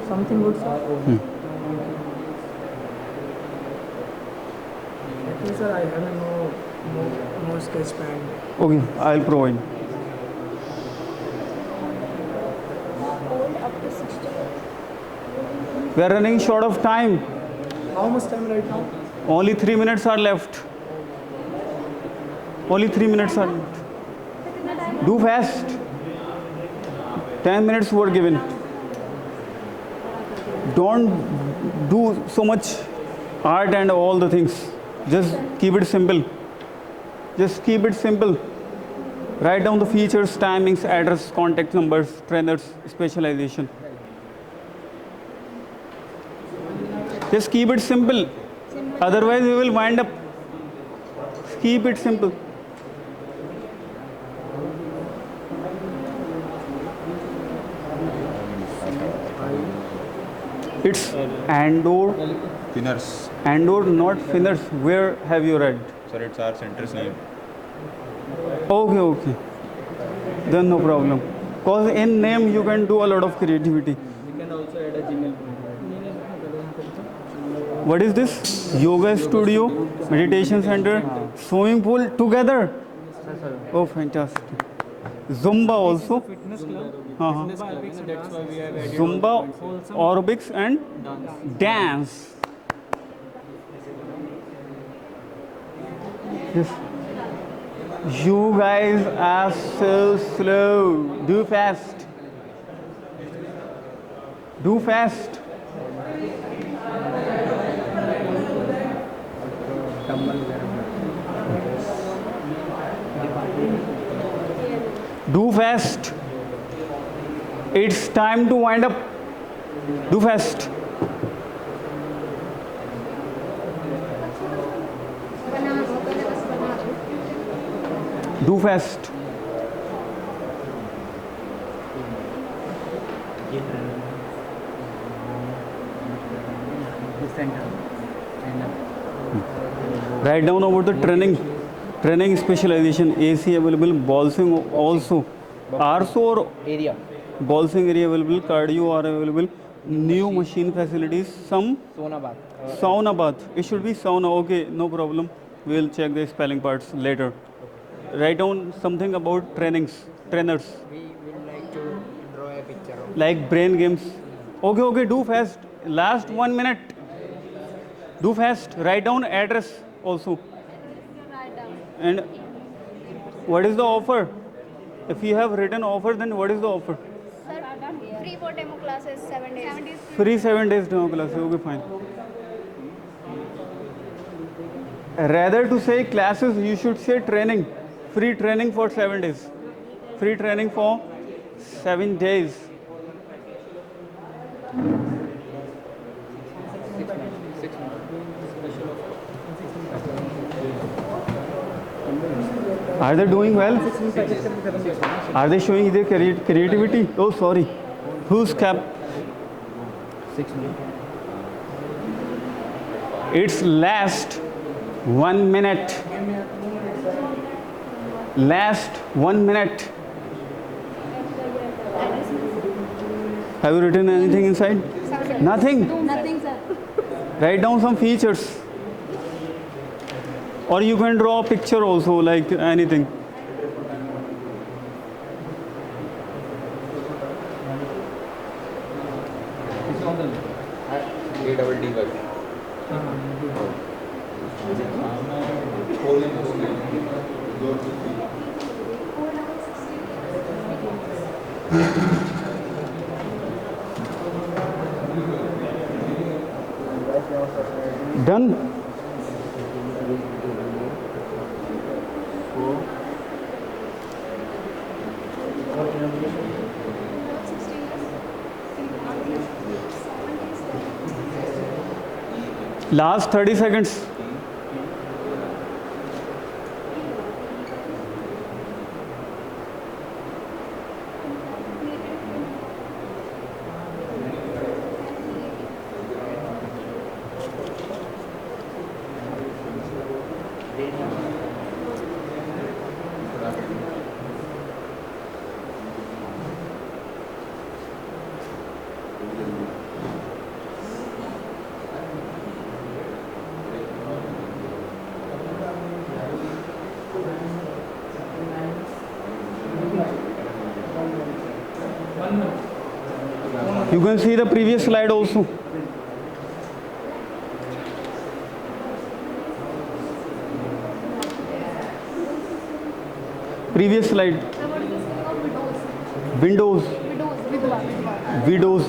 Something good, sir. Actually, sir, I have no sketch pen. Okay, I'll provide. Hold up to 60. We are running short of time. How much time right now? Only 3 minutes are left. Only 3 minutes are left. Do fast. 10 minutes were given. Don't do so much art and all the things. Just keep it simple. Write down the features, timings, address, contact numbers, trainers, specialization. Just keep it simple. Otherwise, we will wind up. Keep it simple. It's Andor, Thinners. Andor, not Finners. Where have you read? Sir, it's our center's name. Okay. Then no problem. Because in name you can do a lot of creativity. We can also add a Gmail profile. What is this? Yoga studio, meditation center, swimming pool together. Oh, fantastic. Zumba also. Fitness club. That's why we have added Zumba, aerobics and dance. Yes. You guys are so slow. Do fast. Do fast. Do fast. It's time to wind up. Do fast. Do fast. Write down about the training specialization. AC available, Bolsing also. RSO or area. Bolsing area available, cardio are available, new machine facilities, some sauna bath. It should be sauna. Okay, no problem. We'll check the spelling parts later. Write down something about trainers. We would like to draw a picture of Like brain games. Okay, do fast. Last 1 minute. Do fast. Write down address also. And what is the offer? If you have written offer, then what is the offer? Sir, free for demo classes, 7 days. Free 7 days demo class. Okay, fine. Rather to say classes, you should say training. Free training for 7 days. Free training for 7 days. 6 months. Are they doing well? Are they showing their creativity? Oh, sorry. Who's cap? 6 minutes. It's last 1 minute. Last 1 minute. Have you written anything inside? Nothing. Nothing, sir. Write down some features. Or you can draw a picture also, like anything. Done. Last 30 seconds. You can see the previous slide also. Previous slide. Windows. Windows.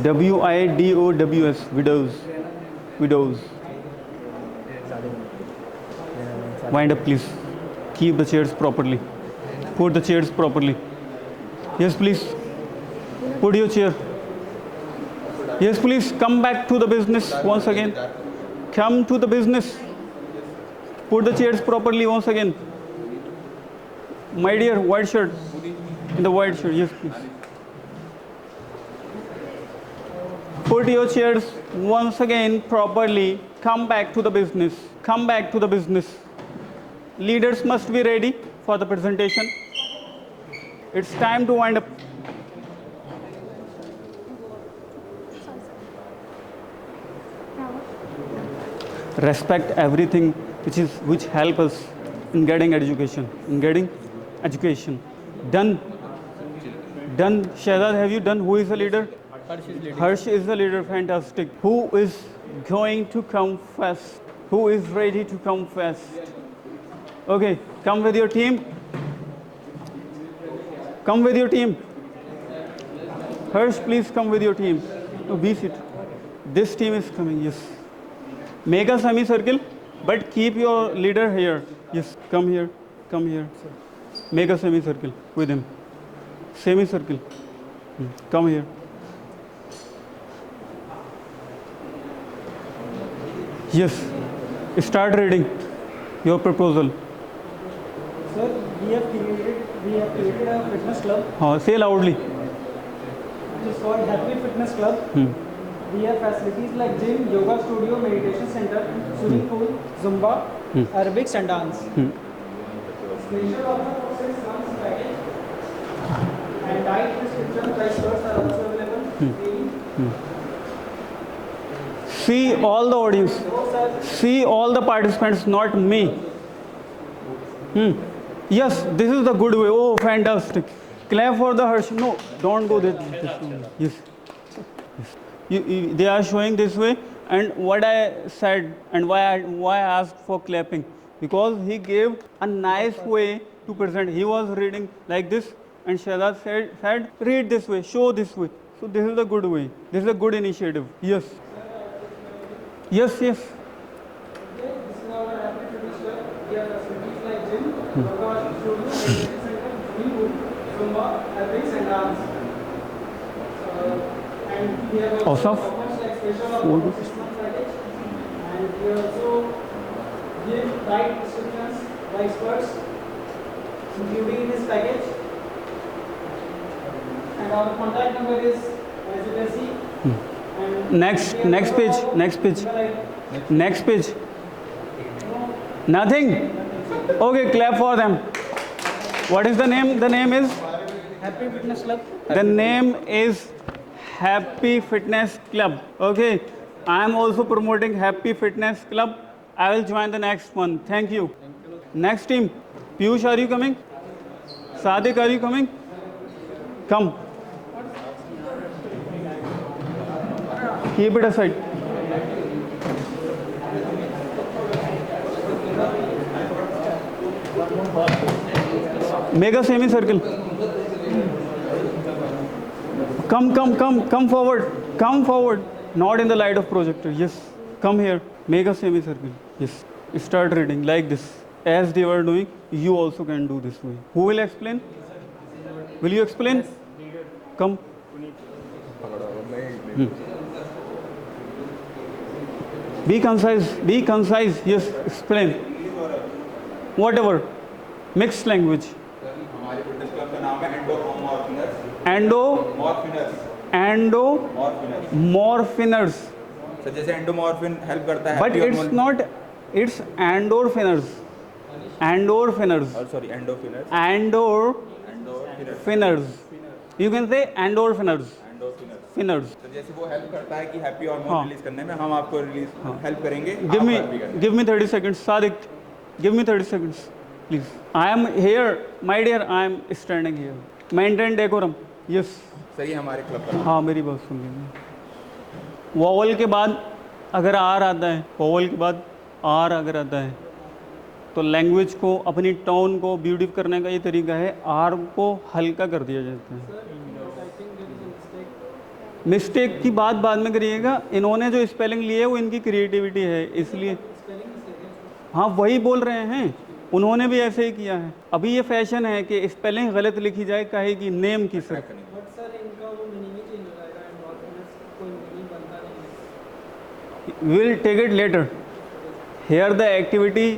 W I D O W S. Windows. Windows. Wind up, please. Keep the chairs properly. Put the chairs properly. Yes, please. Put your chair. Yes, please. Come back to the business once again. Come to the business. Put the chairs properly once again. My dear, white shirt. In the white shirt. Yes, please. Put your chairs once again properly. Come back to the business. Come back to the business. Leaders must be ready for the presentation. It's time to wind up. Respect everything which help us in getting education. Done. Done. Shahzad, have you done? Who is the leader? Harsh is the leader. Fantastic. Who is going to come first? Who is ready to come first? Okay, come with your team. Come with your team. Harsh, please come with your team. No, be seated. This team is coming, yes. Make a semicircle, but keep your leader here. Yes, come here. Come here. Make a semicircle with him. Semicircle. Come here. Yes. Start reading your proposal. Sir, we have created a fitness club. Say loudly. Which is called Happy Fitness Club. We have facilities like gym, yoga studio, meditation center, swimming pool, Zumba, aerobics and dance. Screenshot of the process comes package. And diet prescription price shirts are also available. See all the audience. See all the participants, not me. Yes, this is the good way. Oh, fantastic. Clap for the Harsh. No, don't go this way. Yes. They are showing this way. And what I said and why I asked for clapping, because he gave a nice way to present. He was reading like this, and Shahzad said, read this way, show this way. So this is the good way. This is a good initiative. Yes. Yes, yes. This is our Happy Fitness Club. We have facilities like gym, yoga studio, meditation center, swimming pool, Zumba, aerobics and dance. And we have also Awesome. offers like special offer for 6 months package. And we also Give right instructions by experts, including in this package. And our contact number is, as you can see. And Next page, next page, next page. Nothing. Okay, clap for them. What is the name? The name is? Happy Fitness Club. The name is Happy Fitness Club. Okay, I am also promoting Happy Fitness Club. I will join the next one. Thank you. Next team. Piyush, are you coming? Sadiq, are you coming? Come. Keep it aside. Make a semicircle. Come forward. Come forward. Not in the light of projector. Yes. Come here. Make a semicircle. Yes. Start reading like this. As they were doing, you also can do this way. Who will explain? Will you explain? Come. Be concise. Be concise. Yes. Explain. Whatever. Mixed language. हमारे fitness club का नाम है endomorphiners Morphiners. Sir जैसे endomorphin help करता है But it's not. It's endorphiners. Sorry endophiners Endorphiners. You can say endorphiners. Finners. तो जैसे वो हेल्प करता है कि हैप्पी हाँ। हार्मोन रिलीज करने में हम आपको रिलीज हेल्प करेंगे Give me 30 seconds. Sadiq, give me 30 seconds, please. I am here, my dear. I am standing here. Maintain decorum. Yes. Sir ये हमारे क्लब का हाँ, मेरी बात सुन लीजिए. वॉवल के बाद अगर आर आता है, वॉवल के बाद आर अगर आता है, तो लैंग्वेज को, अपनी टोन को ब्यूटिफाई करने का ये तरीका है, आर को हल्का कर दिया जाता है. मिस्टेक की बात बाद में करिएगा. इन्होंने जो स्पेलिंग ली है वो इनकी क्रिएटिविटी है, इसलिए हाँ वही बोल रहे हैं. उन्होंने भी ऐसे ही किया है. अभी ये फैशन है कि स्पेलिंग गलत लिखी जाए, काहे की नेम की सर. बट सर इनका वो मीनिंग ही चेंज हो जाएगा एंड कोई मीनिंग बनता नहीं है. We'll take it later. Here the activity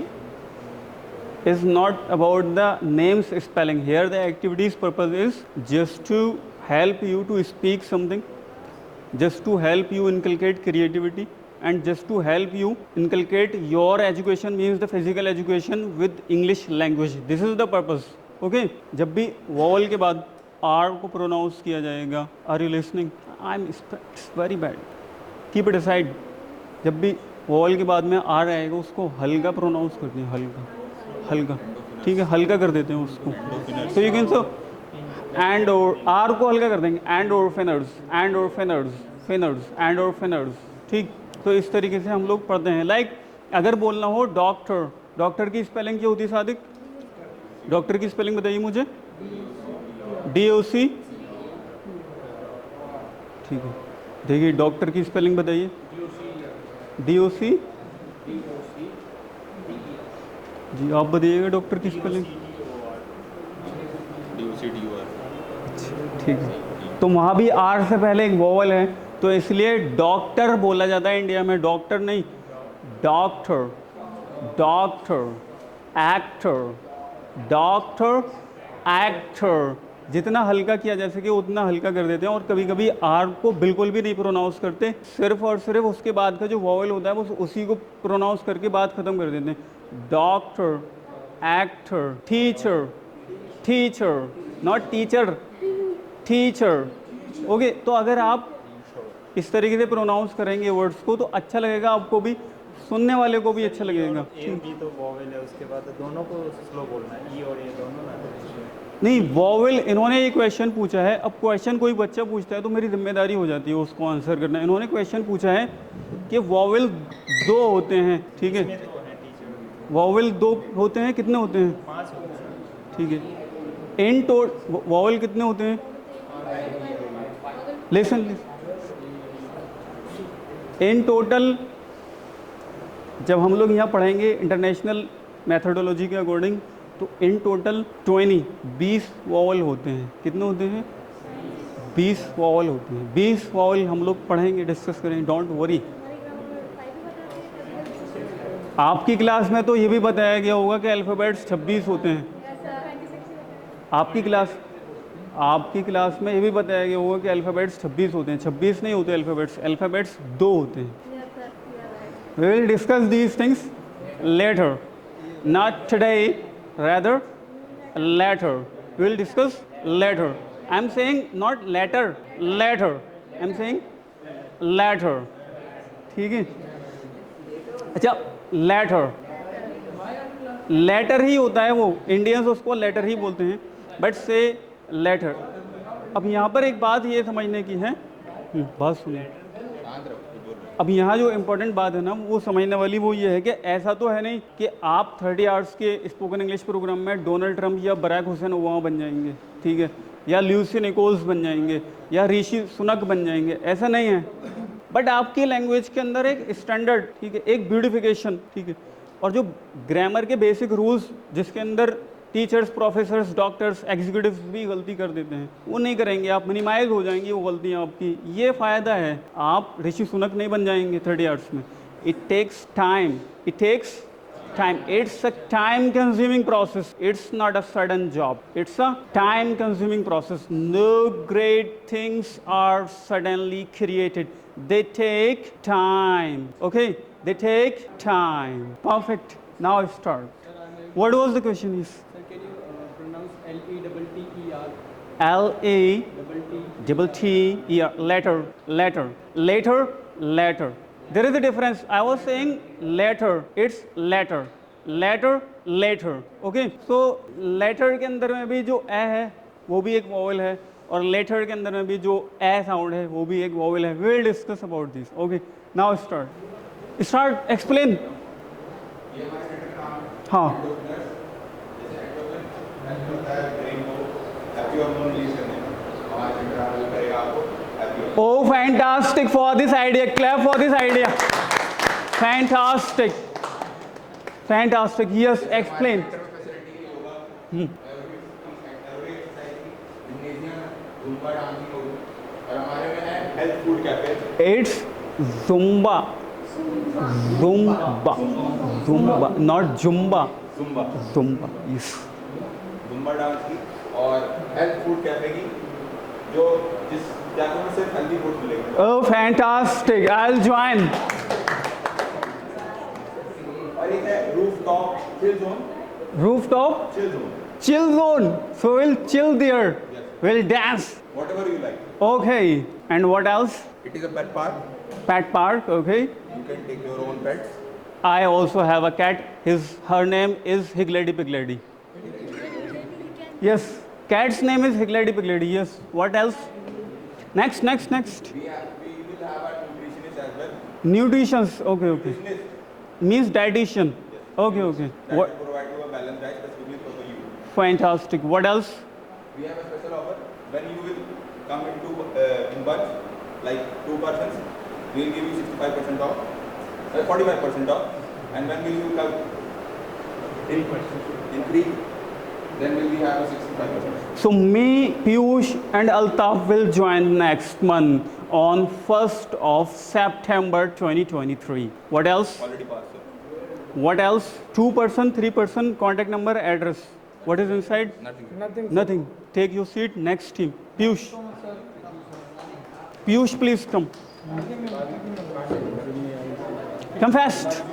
is not about the names spelling. Here the activity's purpose is just to help you to speak something, just to help you inculcate creativity, and just to help you inculcate your education, means the physical education with English language. This is the purpose. Okay? जब भी vowel के बाद R को pronounce किया जाएगा, are you listening? It's very bad. Keep it aside. जब भी vowel के बाद में आर आएगा उसको हल्का प्रोनाउंस करते हैं. हल्का ठीक है, हल्का कर देते हैं उसको. तो यू कैन सो एंड और आर को हल्का कर देंगे. एंड और फिनर्स. ठीक. तो इस तरीके से हम लोग पढ़ते हैं. लाइक अगर बोलना हो डॉक्टर की स्पेलिंग क्या होती है सादिक? डॉक्टर की स्पेलिंग बताइए मुझे. DOC. ठीक है. देखिए डॉक्टर की स्पेलिंग बताइए. DOC. जी आप बताइएगा डॉक्टर की स्पेलिंग. ठीक है. तो वहाँ भी आर से पहले एक वोवल है, तो इसलिए डॉक्टर बोला जाता है इंडिया में. डॉक्टर नहीं, डॉक्टर, एक्टर. जितना हल्का किया जा सके उतना हल्का कर देते हैं. और कभी कभी आर को बिल्कुल भी नहीं प्रोनाउंस करते, सिर्फ और सिर्फ उसके बाद का जो वॉवल होता है वो उसी को प्रोनाउंस करके बात ख़त्म कर देते हैं. Doctor, actor, teacher, not teacher. Okay. तो अगर आप इस तरीके से प्रोनाउंस करेंगे वर्ड्स को तो अच्छा लगेगा आपको भी, सुनने वाले को भी अच्छा लगेगा. भी तो वॉवेल है, उसके बाद दोनों को स्लो बोलना है, ई और ए दोनों ना. नहीं, वॉवेल इन्होंने ये क्वेश्चन पूछा है. अब क्वेश्चन कोई बच्चा पूछता है तो मेरी जिम्मेदारी हो जाती है उसको आंसर करना. इन्होंने क्वेश्चन पूछा है कि वॉवेल 2 होते हैं. ठीक है, वॉवेल 2 होते हैं. कितने होते हैं? 5 होते हैं. ठीक है. इन वॉवेल कितने होते हैं? लिसन. इन टोटल जब हम लोग यहाँ पढ़ेंगे इंटरनेशनल मैथडोलॉजी के अकॉर्डिंग, तो इन टोटल 20 वॉवल होते हैं. कितने होते हैं? 20 वॉवल होते हैं. 20 वॉवल हम लोग पढ़ेंगे, डिस्कस करेंगे. Don't worry. आपकी क्लास में तो ये भी बताया गया होगा कि अल्फ़ाबेट्स 26 होते हैं। आपकी क्लास में ये भी बताया गया होगा कि अल्फ़ाबेट्स 26 होते हैं। 26 नहीं होते अल्फ़ाबेट्स, अल्फ़ाबेट्स 2 होते हैं। We will discuss these things later, not today, rather later. We will discuss later. I am saying not later, later. I am saying later. ठीक है? अच्छा, later. लेटर ही होता है वो, इंडियंस उसको लेटर ही बोलते हैं, बट से लेटर। अब यहाँ पर एक बात ये समझने की है, बात सुनिए। अब यहाँ जो इम्पोर्टेंट बात है ना वो समझने वाली वो ये है कि ऐसा तो है नहीं कि आप 30 आवर्स के स्पोकन इंग्लिश प्रोग्राम में डोनाल्ड ट्रंप या बराक हुसैन ओबामा बन जाएंगे, ठीक है, या ल्यूसी निकोल्स बन जाएंगे, या ऋषि सुनक बन जाएंगे, ऐसा नहीं है। बट आपकी लैंग्वेज के अंदर एक स्टैंडर्ड, ठीक है, एक ब्यूटिफिकेशन, ठीक है, और जो ग्रामर के बेसिक रूल्स जिसके अंदर टीचर्स, प्रोफेसर्स, डॉक्टर्स, एग्जीक्यूटिव्स भी गलती कर देते हैं, वो नहीं करेंगे, आप मिनिमाइज हो जाएंगी वो गलतियाँ आपकी। ये फ़ायदा है, आप ऋषि सुनक नहीं बन जाएंगे 30 आवर्स में। It takes time, it's a time consuming process, it's not a sudden job, it's a time consuming process. No great things are suddenly created, they take time, okay, they take time. Perfect. Now start. What was the question? Is Sir, can you pronounce L-E-T-T-E-R? L-A-T-T-E-R. Later. There is a difference. I was saying later, it's later, okay. So later के अंदर में भी जो ए है वो भी एक vowel है, और लेटर के अंदर में भी जो ए साउंड है वो भी एक वॉवल है। We will discuss about this, okay. Now start explain. हाँ, oh fantastic for this idea, clap for this idea, fantastic, yes, explain. और हमारे में है health food cafe. It's zumba, not zumba, yes, zumba dance की और health food cafe की, जो जिस जाकर में सिर्फ हेल्दी फूड मिलेगा। Oh fantastic, I will join. और एक है rooftop chill zone, chill zone, so we'll chill there, we'll dance, whatever you like. okay. And what else? It is a pet park. Pet park, okay. You can take your own pets. I also have a cat, her name is Higledy Pigledy. Yes, cat's name is Higledy Pigledy, yes. What else? Next. We will have a nutritionist as well. Nutritions, okay. Nutritionist Means dietitian, okay. that What? will provide you a balanced diet specifically for you. Fantastic. What else? We have a special offer when you will come into in bunch, like 2 persons, we will give you 65% off, 45% off, and when will you come in 3, then will we have a 65%. So me, Piyush and Altaf will join next month on 1st of September 2023. What else? Already passed, sir. What else? 2 person, 3 person, contact number, address. What is inside? Nothing. Take your seat. Next team. Piyush. Piyush, please come. Come fast.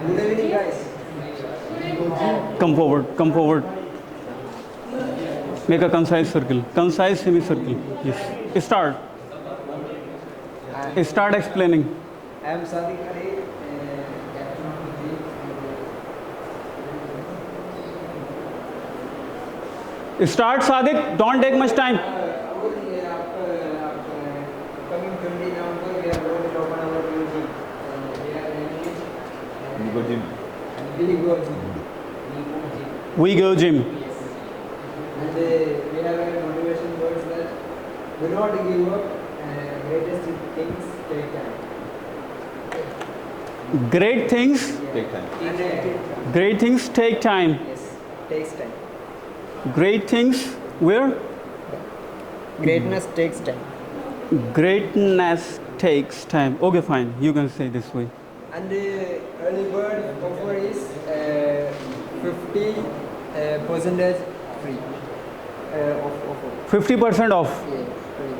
Good evening, guys. Come forward. Make a concise circle, concise semicircle. Yes. Start explaining. I am Sadiq Ali, captain of the Start, Sadiq. Don't take much time. Coming 20 November, we are going to open our new gym. We are naming it We go gym. Yes. And we have a motivation words that do not give up, greatest things take time. Great things, Take time. And great things take time. yes, takes time. Great things, where? Greatness takes time. Greatness takes time. Okay, fine. You can say this way. And early bird offer is 50 percentage free of offer. 50% off. Yeah,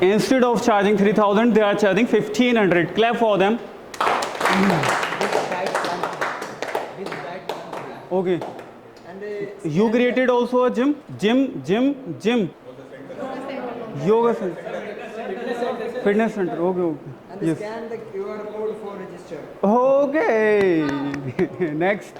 free. Instead of charging 3,000, they are charging 1,500. Clap for them. With diet plan. With diet plan. Okay. And You created also a gym? Gym. Yoga center. Fitness center. Okay. and Yes. scan the QR code for register. Okay. Next.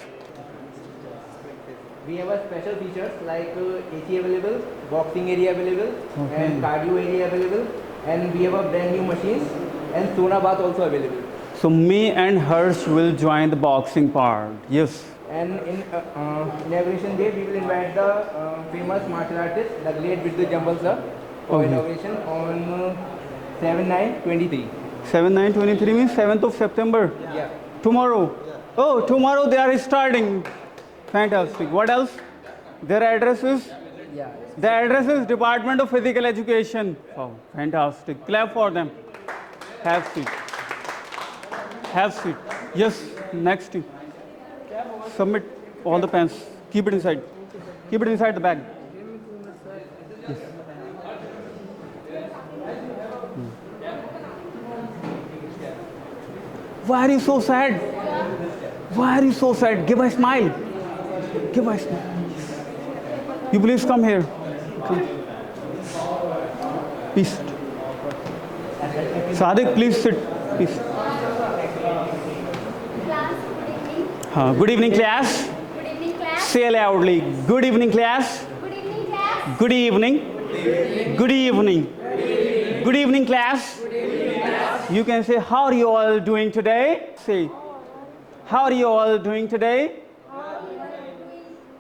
We have a special features like AC available, boxing area available, and cardio area available, and we have a brand new machines and sauna bath also available. So me and Harsh will join the boxing part. Yes. And in inauguration day, we will invite the famous martial artist, the great Vidya Jambal sir, for Okay. inauguration on 7/9/23. 7/9/23 means 7th of September. Yeah. Tomorrow. Oh, tomorrow they are starting. Fantastic. What else? Their address is? Yeah. The address is Department of Physical Education. Wow, fantastic. Clap for them. Have seat. Have seat. Yes, next thing. Submit all the pens. Keep it inside. Keep it inside the bag. Yes. Why are you so sad? Why are you so sad? Give a smile. Give a smile. You please come here. Come. Please. Sadiq, please sit. Please. Class, good evening. Good evening, class. Good evening, class. Say loudly. Good evening, class. Good evening, class. Good evening. Good evening. Good evening, class. You can say, how are you all doing today? Say, how are you all doing today?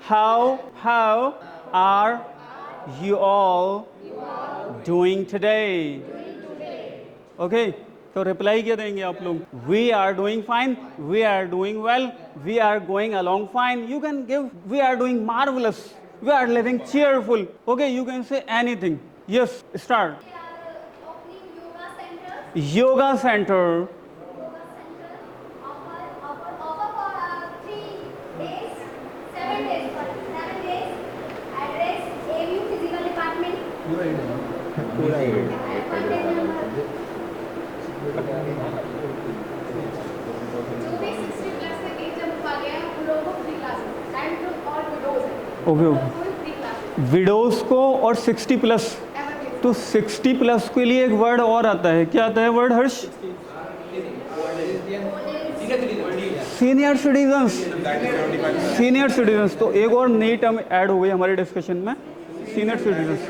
How are you all doing today? Okay, तो reply क्या देंगे आप लोग? We are doing fine, we are doing well, we are going along fine. You can give, we are doing marvelous, we are living cheerful. Okay, you can say anything. Yes, start. We are opening yoga center. Yoga center. Yoga center offer for 3 days, 7 days, sorry, 7 days. Address AVU Physical Department. And contact number. जो भी 60 plus से as जब आ गया है उन लोगों को free classes and to all widows है okay full free classes widows को और 60 प्लस एवरग्रीन तो 60 प्लस के लिए एक वर्ड और आता है क्या आता है वर्ड हर्ष सीनियर सिटीजन्स सीनियर सिटीजन्स तो एक और नई टर्म ऐड हो गई हमारे डिस्कशन में सीनियर सिटीजन्स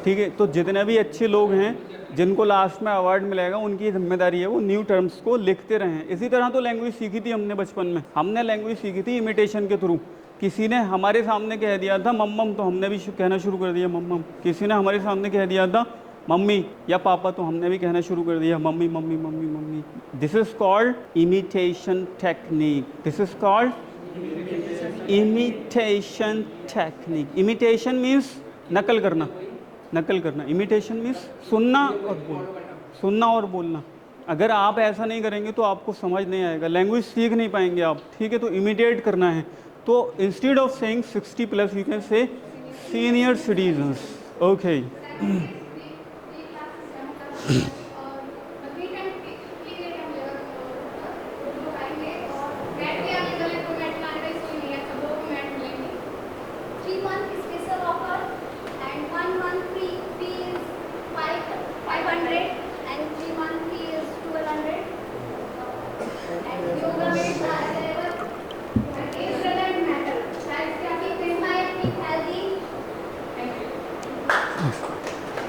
ठीक है तो जितने भी अच्छे लोग हैं जिनको लास्ट में अवार्ड मिलेगा उनकी जिम्मेदारी है वो न्यू टर्म्स को लिखते रहें इसी तरह तो लैंग्वेज सीखी थी हमने बचपन में हमने लैंग्वेज सीखी थी इमिटेशन के थ्रू किसी ने हमारे सामने कह दिया था मम्मम तो हमने भी कहना शुरू कर दिया मम्मम किसी ने हमारे सामने कह दिया था मम्मी या पापा तो हमने भी कहना शुरू कर दिया mummy mummy mummy mummy this is called imitation technique this is called imitation technique imitation means नकल करना इमिटेशन मीन्स सुनना और बोलना अगर आप ऐसा नहीं करेंगे तो आपको समझ नहीं आएगा लैंग्वेज सीख नहीं पाएंगे आप ठीक है तो इमिटेट करना है तो instead of saying 60 plus you can say senior citizens okay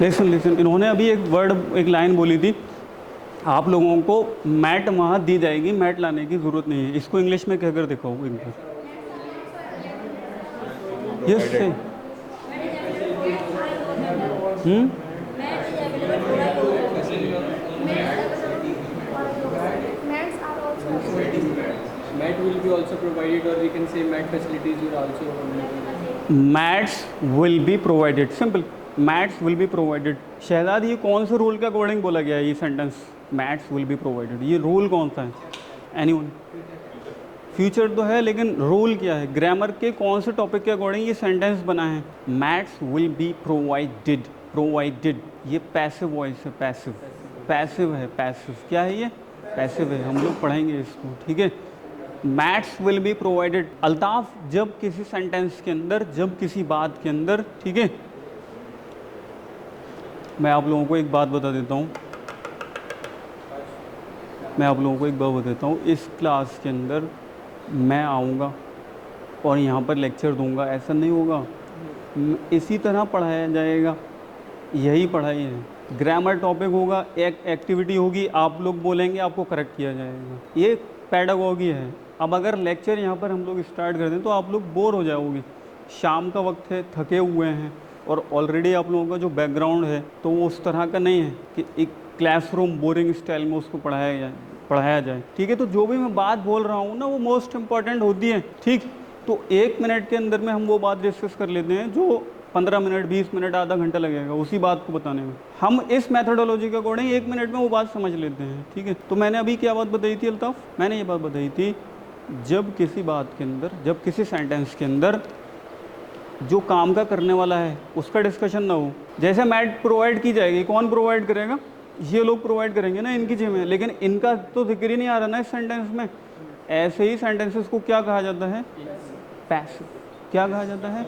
listen इन्होंने अभी एक वर्ड एक लाइन बोली थी आप लोगों को मैट वहाँ दी जाएगी मैट लाने की ज़रूरत नहीं है इसको इंग्लिश में कहकर दिखाओ एक बार यस से Mats are also available. will be also provided, or we can say mat facilities will also available. Mats will be provided, simple, mats will be provided. Shahzad ये कौन से रूल के अकॉर्डिंग बोला गया है ये sentence, mats will be provided, ये rule कौन सा है? एनीवन? फ्यूचर तो है लेकिन रूल क्या है? ग्रामर के कौन से टॉपिक के अकॉर्डिंग ये सेंटेंस बना है? Mats will be provided, provided, ये पैसिव वॉइस है, पैसिव, पैसिव है, पैसिव क्या है ये? पैसिव है, हम लोग पढ़ेंगे इसको, ठीक है। Mats will be provided. Altaf, जब किसी सेंटेंस के अंदर, जब किसी बात के अंदर, ठीक है, मैं आप लोगों को एक बात बता देता हूँ, मैं आप लोगों को एक बात बताता हूँ, इस क्लास के अंदर मैं आऊँगा और यहाँ पर लेक्चर दूँगा, ऐसा नहीं होगा, इसी तरह पढ़ाया जाएगा, यही पढ़ाई है। ग्रामर टॉपिक होगा, एक एक्टिविटी होगी, आप लोग बोलेंगे, आपको करेक्ट किया जाएगा, ये पैडागॉजी है। अब अगर लेक्चर यहाँ पर हम लोग स्टार्ट कर दें तो आप लोग बोर हो जाओगे, शाम का वक्त है, थके हुए हैं और ऑलरेडी आप लोगों का जो बैकग्राउंड है तो वो उस तरह का नहीं है कि एक क्लासरूम बोरिंग स्टाइल में उसको पढ़ाया जाए, ठीक है। तो जो भी मैं बात बोल रहा हूँ ना वो मोस्ट इम्पॉर्टेंट होती है, ठीक। तो 1 मिनट के अंदर में हम वो बात डिस्कस कर लेते हैं जो 15 मिनट, 20 मिनट, आधा घंटा लगेगा उसी बात को बताने में। हम इस मेथोडोलॉजी के अकॉर्डिंग 1 मिनट में वो बात समझ लेते हैं, ठीक है। तो मैंने अभी क्या बात बताई थी अल्ताफ? मैंने ये बात बताई थी, जब किसी बात के अंदर, जब किसी सेंटेंस के अंदर जो काम का करने वाला है उसका डिस्कशन ना हो, जैसे मैट प्रोवाइड की जाएगी, कौन प्रोवाइड करेगा? ये लोग प्रोवाइड करेंगे ना, इनकी जिम्मे, लेकिन इनका तो जिक्र ही नहीं आ रहा ना इस सेंटेंस में। ऐसे ही सेंटेंसेस को क्या कहा जाता है? पैसिव। क्या कहा जाता है?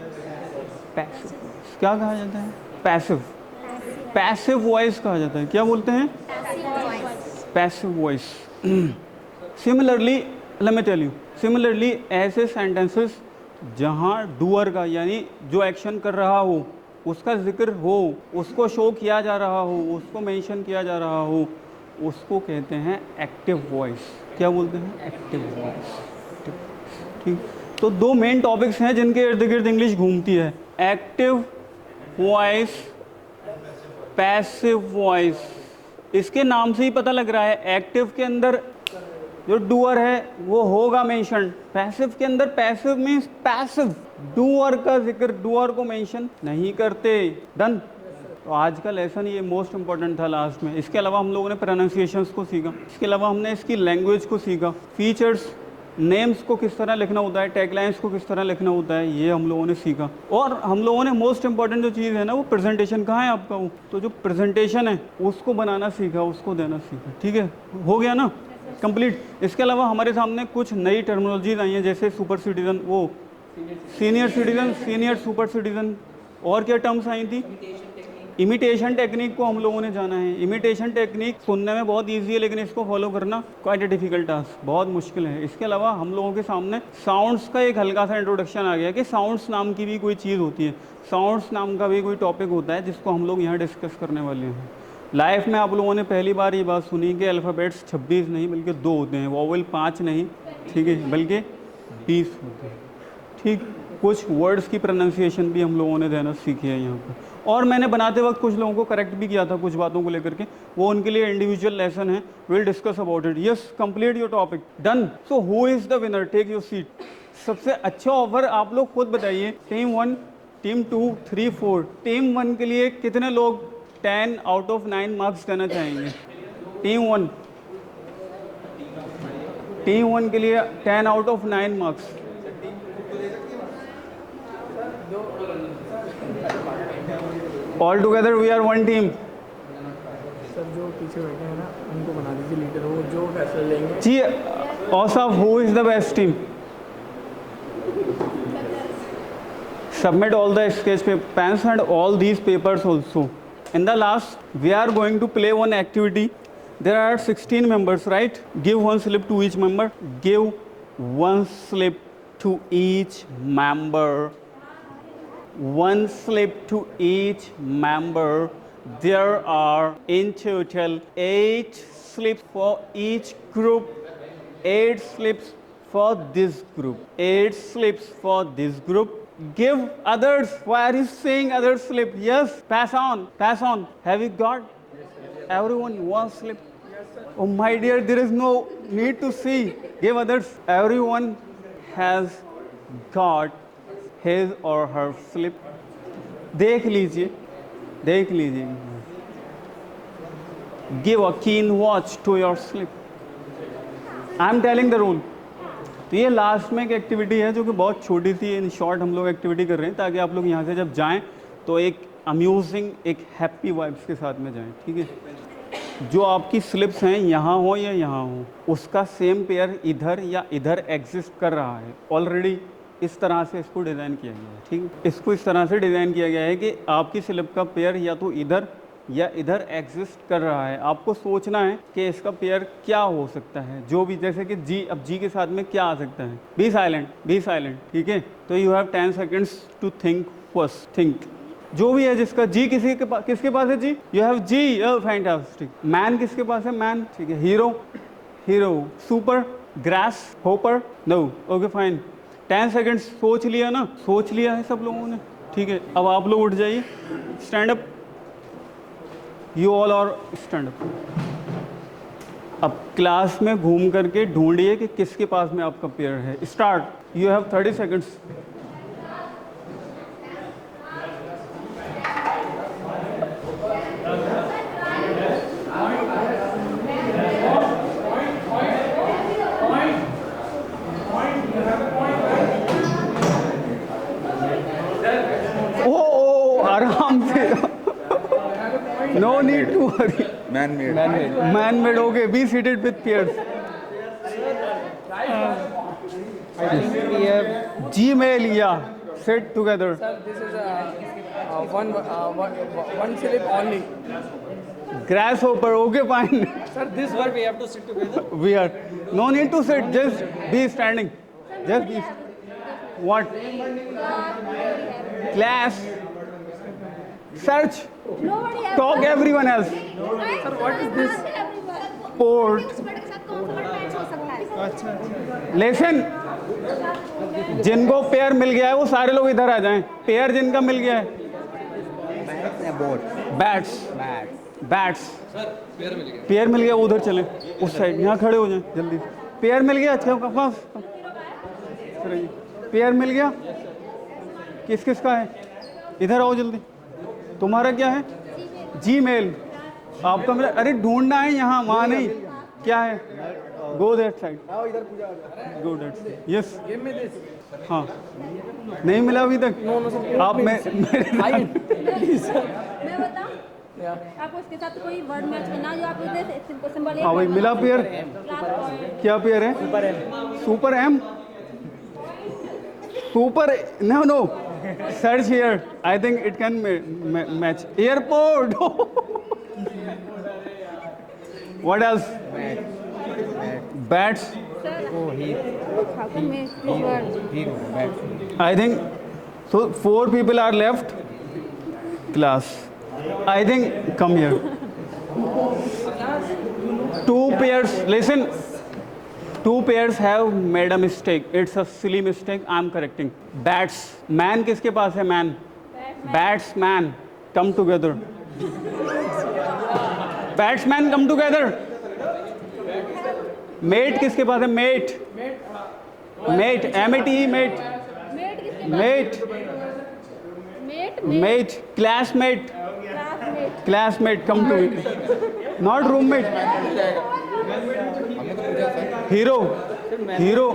पैसिव। क्या कहा जाता है? पैसिव। पैसिव वॉइस कहा जाता है। क्या बोलते हैं? Passive voice. Similarly let me tell you, similarly ऐसे सेंटेंसेस जहाँ डूअर का, यानी जो एक्शन कर रहा हो उसका जिक्र हो, उसको शो किया जा रहा हो, उसको मेंशन किया जा रहा हो, उसको कहते हैं एक्टिव वॉइस। क्या बोलते हैं? एक्टिव वॉइस, ठीक। तो 2 मेन टॉपिक्स हैं जिनके इर्द गिर्द इंग्लिश घूमती है, एक्टिव वॉइस, पैसिव वॉइस। इसके नाम से ही पता लग रहा है, एक्टिव के अंदर जो डूअर है वो होगा मेंशन, पैसिव के अंदर पैसिव मीन्स पैसिव, डूअर का जिक्र, डूअर को मेंशन नहीं करते। डन। तो आज का लेसन ये मोस्ट इंपॉर्टेंट था लास्ट में। इसके अलावा हम लोगों ने प्रोनाउंसिएशंस को सीखा, इसके अलावा हमने इसकी लैंग्वेज को सीखा, फीचर्स, नेम्स को किस तरह लिखना होता है, टैगलाइंस को किस तरह लिखना होता है, ये हम लोगों ने सीखा। और हम लोगों ने मोस्ट इंपॉर्टेंट जो चीज़ है ना वो प्रेजेंटेशन। कहाँ है आपका वो? तो जो प्रेजेंटेशन है उसको बनाना सीखा, उसको देना सीखा, ठीक है। हो गया ना कंप्लीट। इसके अलावा हमारे सामने कुछ नई टर्मिनोलॉजीज आई हैं, जैसे सुपर सिटीजन, वो senior citizen, senior super citizen, और क्या टर्म्स आई थी? इमिटेशन टेक्निक को हम लोगों ने जाना है। इमिटेशन टेक्निक सुनने में बहुत इजी है लेकिन इसको फॉलो करना क्वाइट अ डिफिकल्ट टास्क, बहुत मुश्किल है। इसके अलावा हम लोगों के सामने साउंड्स का एक हल्का सा इंट्रोडक्शन आ गया कि साउंड्स नाम की भी कोई चीज़ होती है, साउंड्स नाम का भी कोई टॉपिक होता है जिसको हम लोग यहाँ डिस्कस करने वाले हैं। लाइफ में आप लोगों ने पहली बार ये बात सुनी कि अल्फ़ाबेट्स 26 नहीं बल्कि 2 होते हैं, वोवेल 5 नहीं, ठीक है, बल्कि 20 होते हैं, ठीक। कुछ वर्ड्स की प्रोनाउंसिएशन भी हम लोगों ने देना सीखी है यहाँ पर, और मैंने बनाते वक्त कुछ लोगों को करेक्ट भी किया था कुछ बातों को लेकर के, वो उनके लिए इंडिविजुअल लेसन है, will discuss about it. Yes, complete your topic, done. So who is the winner? Take your seat. सबसे अच्छा ऑफर आप लोग खुद बताइए, टीम 1, टीम 2, 3, 4। टीम 1 के लिए कितने लोग 10 आउट ऑफ 9 मार्क्स देना चाहेंगे? टीम 1, टीम 1 के लिए 10 out of 9 marks. All together we are 1 team. Sir जो पीछे बैठे हैं ना उनको बना दीजिए लीडर, वो जो फैसला लेंगे। जी Ausaf, who is the best team? Submit all the sketch pens and all these papers also. In the last, we are going to play one activity. There are 16 members, right? Give one slip to each member. Give one slip to each member. One slip to each member. There are in total 8 slips for each group. 8 slips for this group. 8 slips for this group. Give others. Why are you saying others slip? Yes, pass on, pass on. Have you got everyone one slip? Oh my dear, there is no need to see. Give others. Everyone has got his or her slip. देख लीजिए, देख लीजिए. Give a keen watch to your slip. I am telling the rule. तो ये last में एक activity है जो कि बहुत छोटी सी, इन शॉर्ट हम लोग एक्टिविटी कर रहे हैं ताकि आप लोग यहाँ से जब जाएं तो एक अम्यूजिंग, एक हैप्पी वाइब्स के साथ में जाएं. ठीक है. जो आपकी स्लिप्स हैं यहाँ हो या यहाँ हो, उसका सेम पेयर इधर या इधर एग्जिस्ट कर रहा है ऑलरेडी. इस तरह से इसको डिज़ाइन किया गया है. ठीक है. इसको इस तरह से डिज़ाइन किया गया है कि आपकी स्लिप का पेयर या तो इधर या इधर एग्जिस्ट कर रहा है. आपको सोचना है कि इसका पेयर क्या हो सकता है. जो भी, जैसे कि जी, अब जी के साथ में क्या आ सकता है. Be silent, be silent. ठीक है. तो you have 10 seconds to think first. Think जो भी है जिसका जी किसके पास है. जी, you have G. Fantastic. Man किसके पास है. मैन. ठीक है. Hero, hero. Super, grasshopper, no. Okay fine. 10 seconds. सोच लिया ना, सोच लिया है सब लोगों ने. ठीक है. अब आप लोग उठ जाइए. Stand up. You all are stand up. अब क्लास में घूम करके ढूंढिए कि किसके पास में आपका पेयर है. स्टार्ट. You have 30 seconds. आराम से. No need to worry. Man made. Okay. Be seated with pairs. Gmail, yeah. Sit together. Sir, this is one slip only. Grasshopper. Okay, fine. Sir, this word we have to sit together. We are. No need to sit. Just be standing. Just be. What? Class. Search. Nobody has Talk everyone else. Sir, what is this? Port. Listen. जिनको pair मिल गया है वो सारे लोग इधर आ जाएं. Pair जिनका मिल गया है. बैट्स. बैट्स. पेयर मिल गया उधर चले. उस साइड यहाँ खड़े हो जाएं जल्दी. पेयर मिल गया. अच्छा पास. पेयर मिल गया. किस किस का है. इधर आओ जल्दी. तुम्हारा क्या है. जीमेल. आपका मेरा. अरे ढूंढना है यहाँ, वहाँ नहीं. क्या है. Go that side. Go that. Yes. हाँ. नहीं मिला अभी तक. आप मैं बताऊं आपको. इसके साथ कोई वर्ड मैच करना जो आप सिंबल. हाँ भाई मिला पेयर. क्या पेयर है. Super M. Super. No no. Search here. I think it can match. Airport. What else. Bats. I think so. 4 people are left. Class. I think come here. 2 pairs. Listen. 2 pairs have made a mistake. It's a silly mistake. I'm correcting. Bats. Man किसके पास है. Man. Batsman. Come together. Batsman come together. Mate किसके पास है. Mate. Mate. M-A-T-E. Mate. Mate. Mate. Classmate. Classmate. Come to it. Not roommate. Hero. Hero.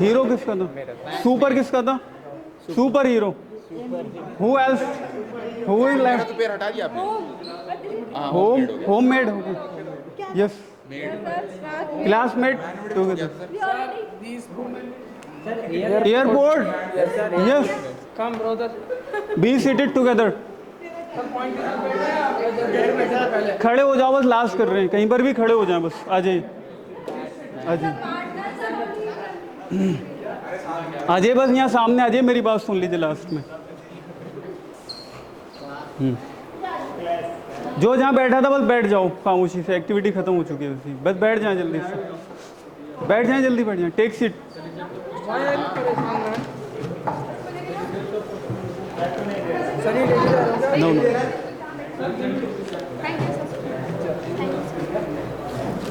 Hero किसका था. Super किसका था. Super hero. Who else? Who is left? Pair हटा दिया आपने. Home. Homemade. Yes. Classmate. Together. Airport. Yes. Come, brother. Be seated together. खड़े हो जाओ बस. लास्ट कर रहे हैं. कहीं पर भी खड़े हो जाएं बस. आ जाइए. आ जाइए. आ जाइए बस यहाँ सामने आ जाइए. मेरी बात सुन लीजिए लास्ट में. जो जहाँ बैठा था बस बैठ जाओ खामोशी से. एक्टिविटी खत्म हो चुकी है उसकी. बस बैठ जाए जल्दी से. बैठ जाए जल्दी. बैठ जाए. Take seat. सर ये no no. Thank you, sir. Thank you, sir.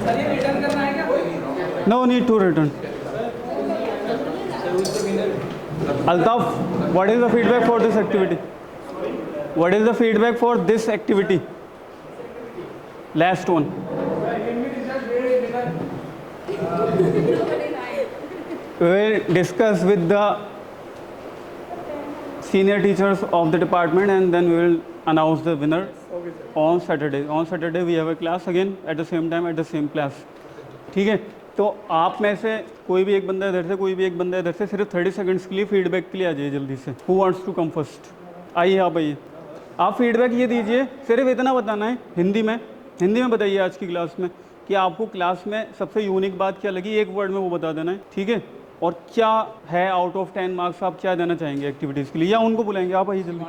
Sir ये रिटर्न करना है क्या? No need to return. Altaf, what is the feedback for this activity? What is the feedback for this activity? Last one. We will discuss with the senior teachers of the department and then we will announce the winner on Saturday. On Saturday we have a class again at the same time at the same class. ठीक है, तो आप में से कोई भी एक बंदा इधर से, कोई भी एक बंदा इधर से, सिर्फ 30 सेकंड्स के लिए फीडबैक के लिए आ जाइए जल्दी से. Who wants to come first? आइए आप आइए. आप फीडबैक ये दीजिए, सिर्फ इतना बताना है हिंदी में बताइए आज की क्लास में कि आपको क्लास में सबसे यूनिक बात क्या लगी, एक वर्ड में वो बता देना है. ठीक है, और क्या है आउट ऑफ 10 मार्क्स आप क्या देना चाहेंगे एक्टिविटीज़ के लिए, या उनको बुलाएंगे? आप आइए जल्दी.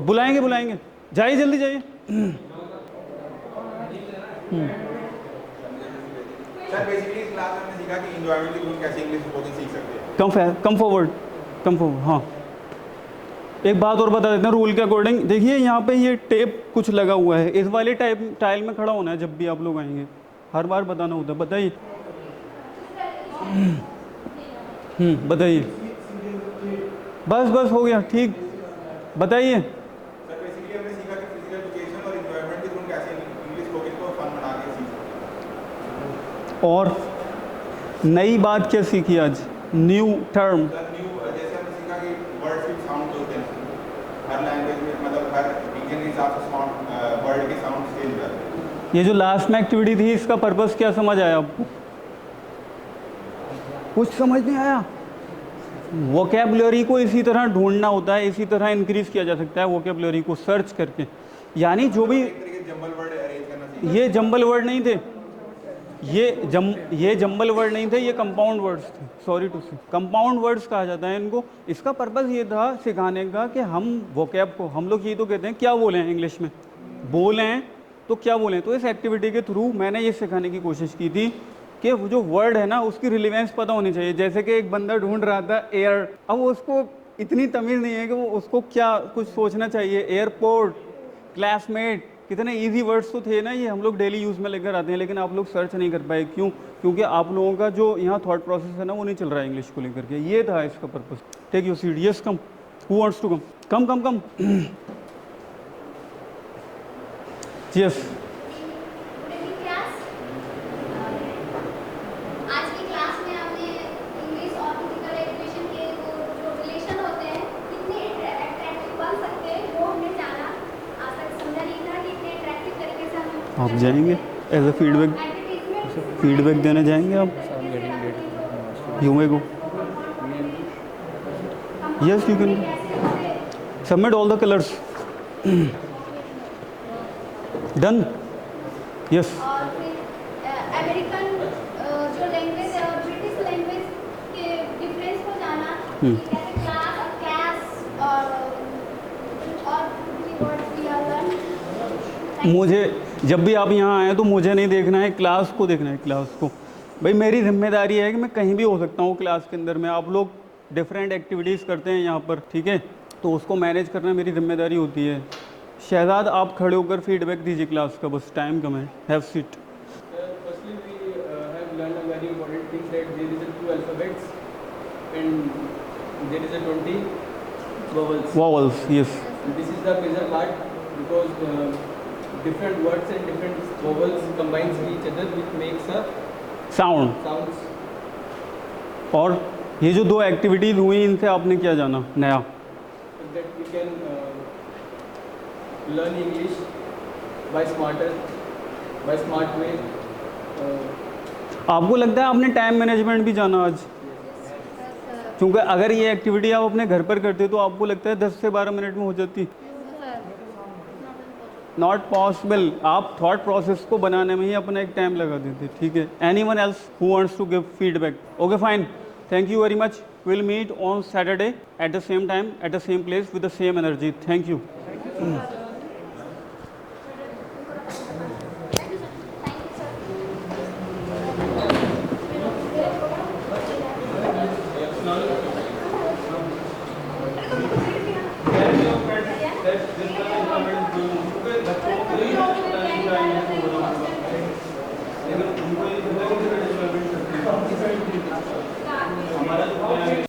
बुलाएंगे, जाइए जल्दी जाइए. सर बेसिकली इस क्लास में हमने सीखा कि एनवायरनमेंट के गुण कैसे इंग्लिश स्पोकन सीख सकते हैं. Come forward. हाँ, एक बात और बता देते हैं रूल के अकॉर्डिंग. देखिए यहाँ पे ये टेप कुछ लगा हुआ है, इस वाले टाइल में खड़ा होना है जब भी आप लोग आएंगे. हर बार बताना होता है. बताइए. बताइए. बस हो गया. ठीक, बताइए. सर बेसिकली हमने सीखा कि फिजिकल एजुकेशन और एनवायरनमेंट के गुण कैसे इंग्लिश स्पोकन को फन बना के सीख सकते हैं. और नई बात क्या सीखी आज? New term. सर न्यू जैसे हमने सीखा कि वर्ड्स के साउंड होते हैं हर लैंग्वेज में, मतलब हर रीजन के हिसाब से वर्ड के साउंड चेंज होते हैं. ये जो लास्ट में एक्टिविटी थी इसका पर्पस क्या समझ आया आपको? कुछ समझ नहीं आया? वोकैबुलरी को इसी तरह ढूंढना होता है, इसी तरह इंक्रीज किया जा सकता है वोकैबुलरी को सर्च करके. यानी जो भी जंबल वर्ड अरेंज करना चाहिए. ये जंबल वर्ड नहीं थे, ये जंबल वर्ड नहीं थे, ये कंपाउंड वर्ड्स थे. सॉरी टू से, कंपाउंड वर्ड्स कहा जाता है इनको. इसका पर्पस ये था सिखाने का कि हम वोकैब को, हम लोग ये तो कहते हैं क्या बोलें इंग्लिश में, बोलें तो क्या बोलें. तो इस एक्टिविटी के थ्रू मैंने ये सिखाने की कोशिश की थी कि वो जो वर्ड है ना उसकी रिलेवेंस पता होनी चाहिए. जैसे कि एक बंदा ढूंढ रहा था एयर, अब उसको इतनी तमीज़ नहीं है कि वो उसको क्या कुछ सोचना चाहिए. एयरपोर्ट, क्लासमेट, कितने इजी वर्ड्स तो थे ना, ये हम लोग डेली यूज़ में लेकर आते हैं, लेकिन आप लोग सर्च नहीं कर पाए. क्यों? क्योंकि आप लोगों का जो यहाँ थॉट प्रोसेस है ना वो नहीं चल रहा है इंग्लिश को लेकर के. ये था इसका purpose. Take your seat. Yes come. Who wants to come? Yes. आज की क्लास में आपने इंग्लिश और फिजिकल एजुकेशन के वो जो रिलेशन होते हैं कितने अट्रैक्टिव बन सकते हैं वो हमने जाना. आज तक समझा नहीं था कि इतने अट्रैक्टिव तरीके से हम आप जाएंगे एज ए फीडबैक देने जाएंगे आप? You may go. Yes you can submit all the colours. Done. Yes. और फिर अमेरिकन जो लैंग्वेज है और ब्रिटिश लैंग्वेज के डिफरेंस को जाना. जैसे क्लास और वर्ड्स वी आर लर्न. मुझे जब भी आप यहाँ आए तो मुझे नहीं देखना है, क्लास को देखना है. क्लास को भाई मेरी जिम्मेदारी है कि मैं कहीं भी हो सकता हूँ क्लास के अंदर में. आप लोग डिफरेंट एक्टिविटीज़ करते हैं यहाँ पर, ठीक है, तो उसको मैनेज करना मेरी जिम्मेदारी होती है. शहजाद आप खड़े होकर फीडबैक दीजिए क्लास का, बस टाइम कम है. Have seat. Firstly, we have learned a very important thing that there is a 2 alphabets and there is a 20 vowels. Vowels, yes. This is the major part because different words and different vowels combines each other which makes a sound. sounds. और ये जो 2 activities हुई इनसे आपने क्या जाना नया? So that we can learn English by smart way. आपको लगता है आपने टाइम मैनेजमेंट भी जाना आज? क्योंकि अगर ये एक्टिविटी आप अपने घर पर करते तो आपको लगता है 10 से 12 मिनट में हो जाती. Not possible. आप थॉट प्रोसेस को बनाने में ही अपना एक टाइम लगा देते. ठीक है. Anyone else who wants to give feedback? Okay fine. Thank you very much. Will meet on Saturday at the same time at the same place with the same energy. Thank you. Car में हमारा जो plan है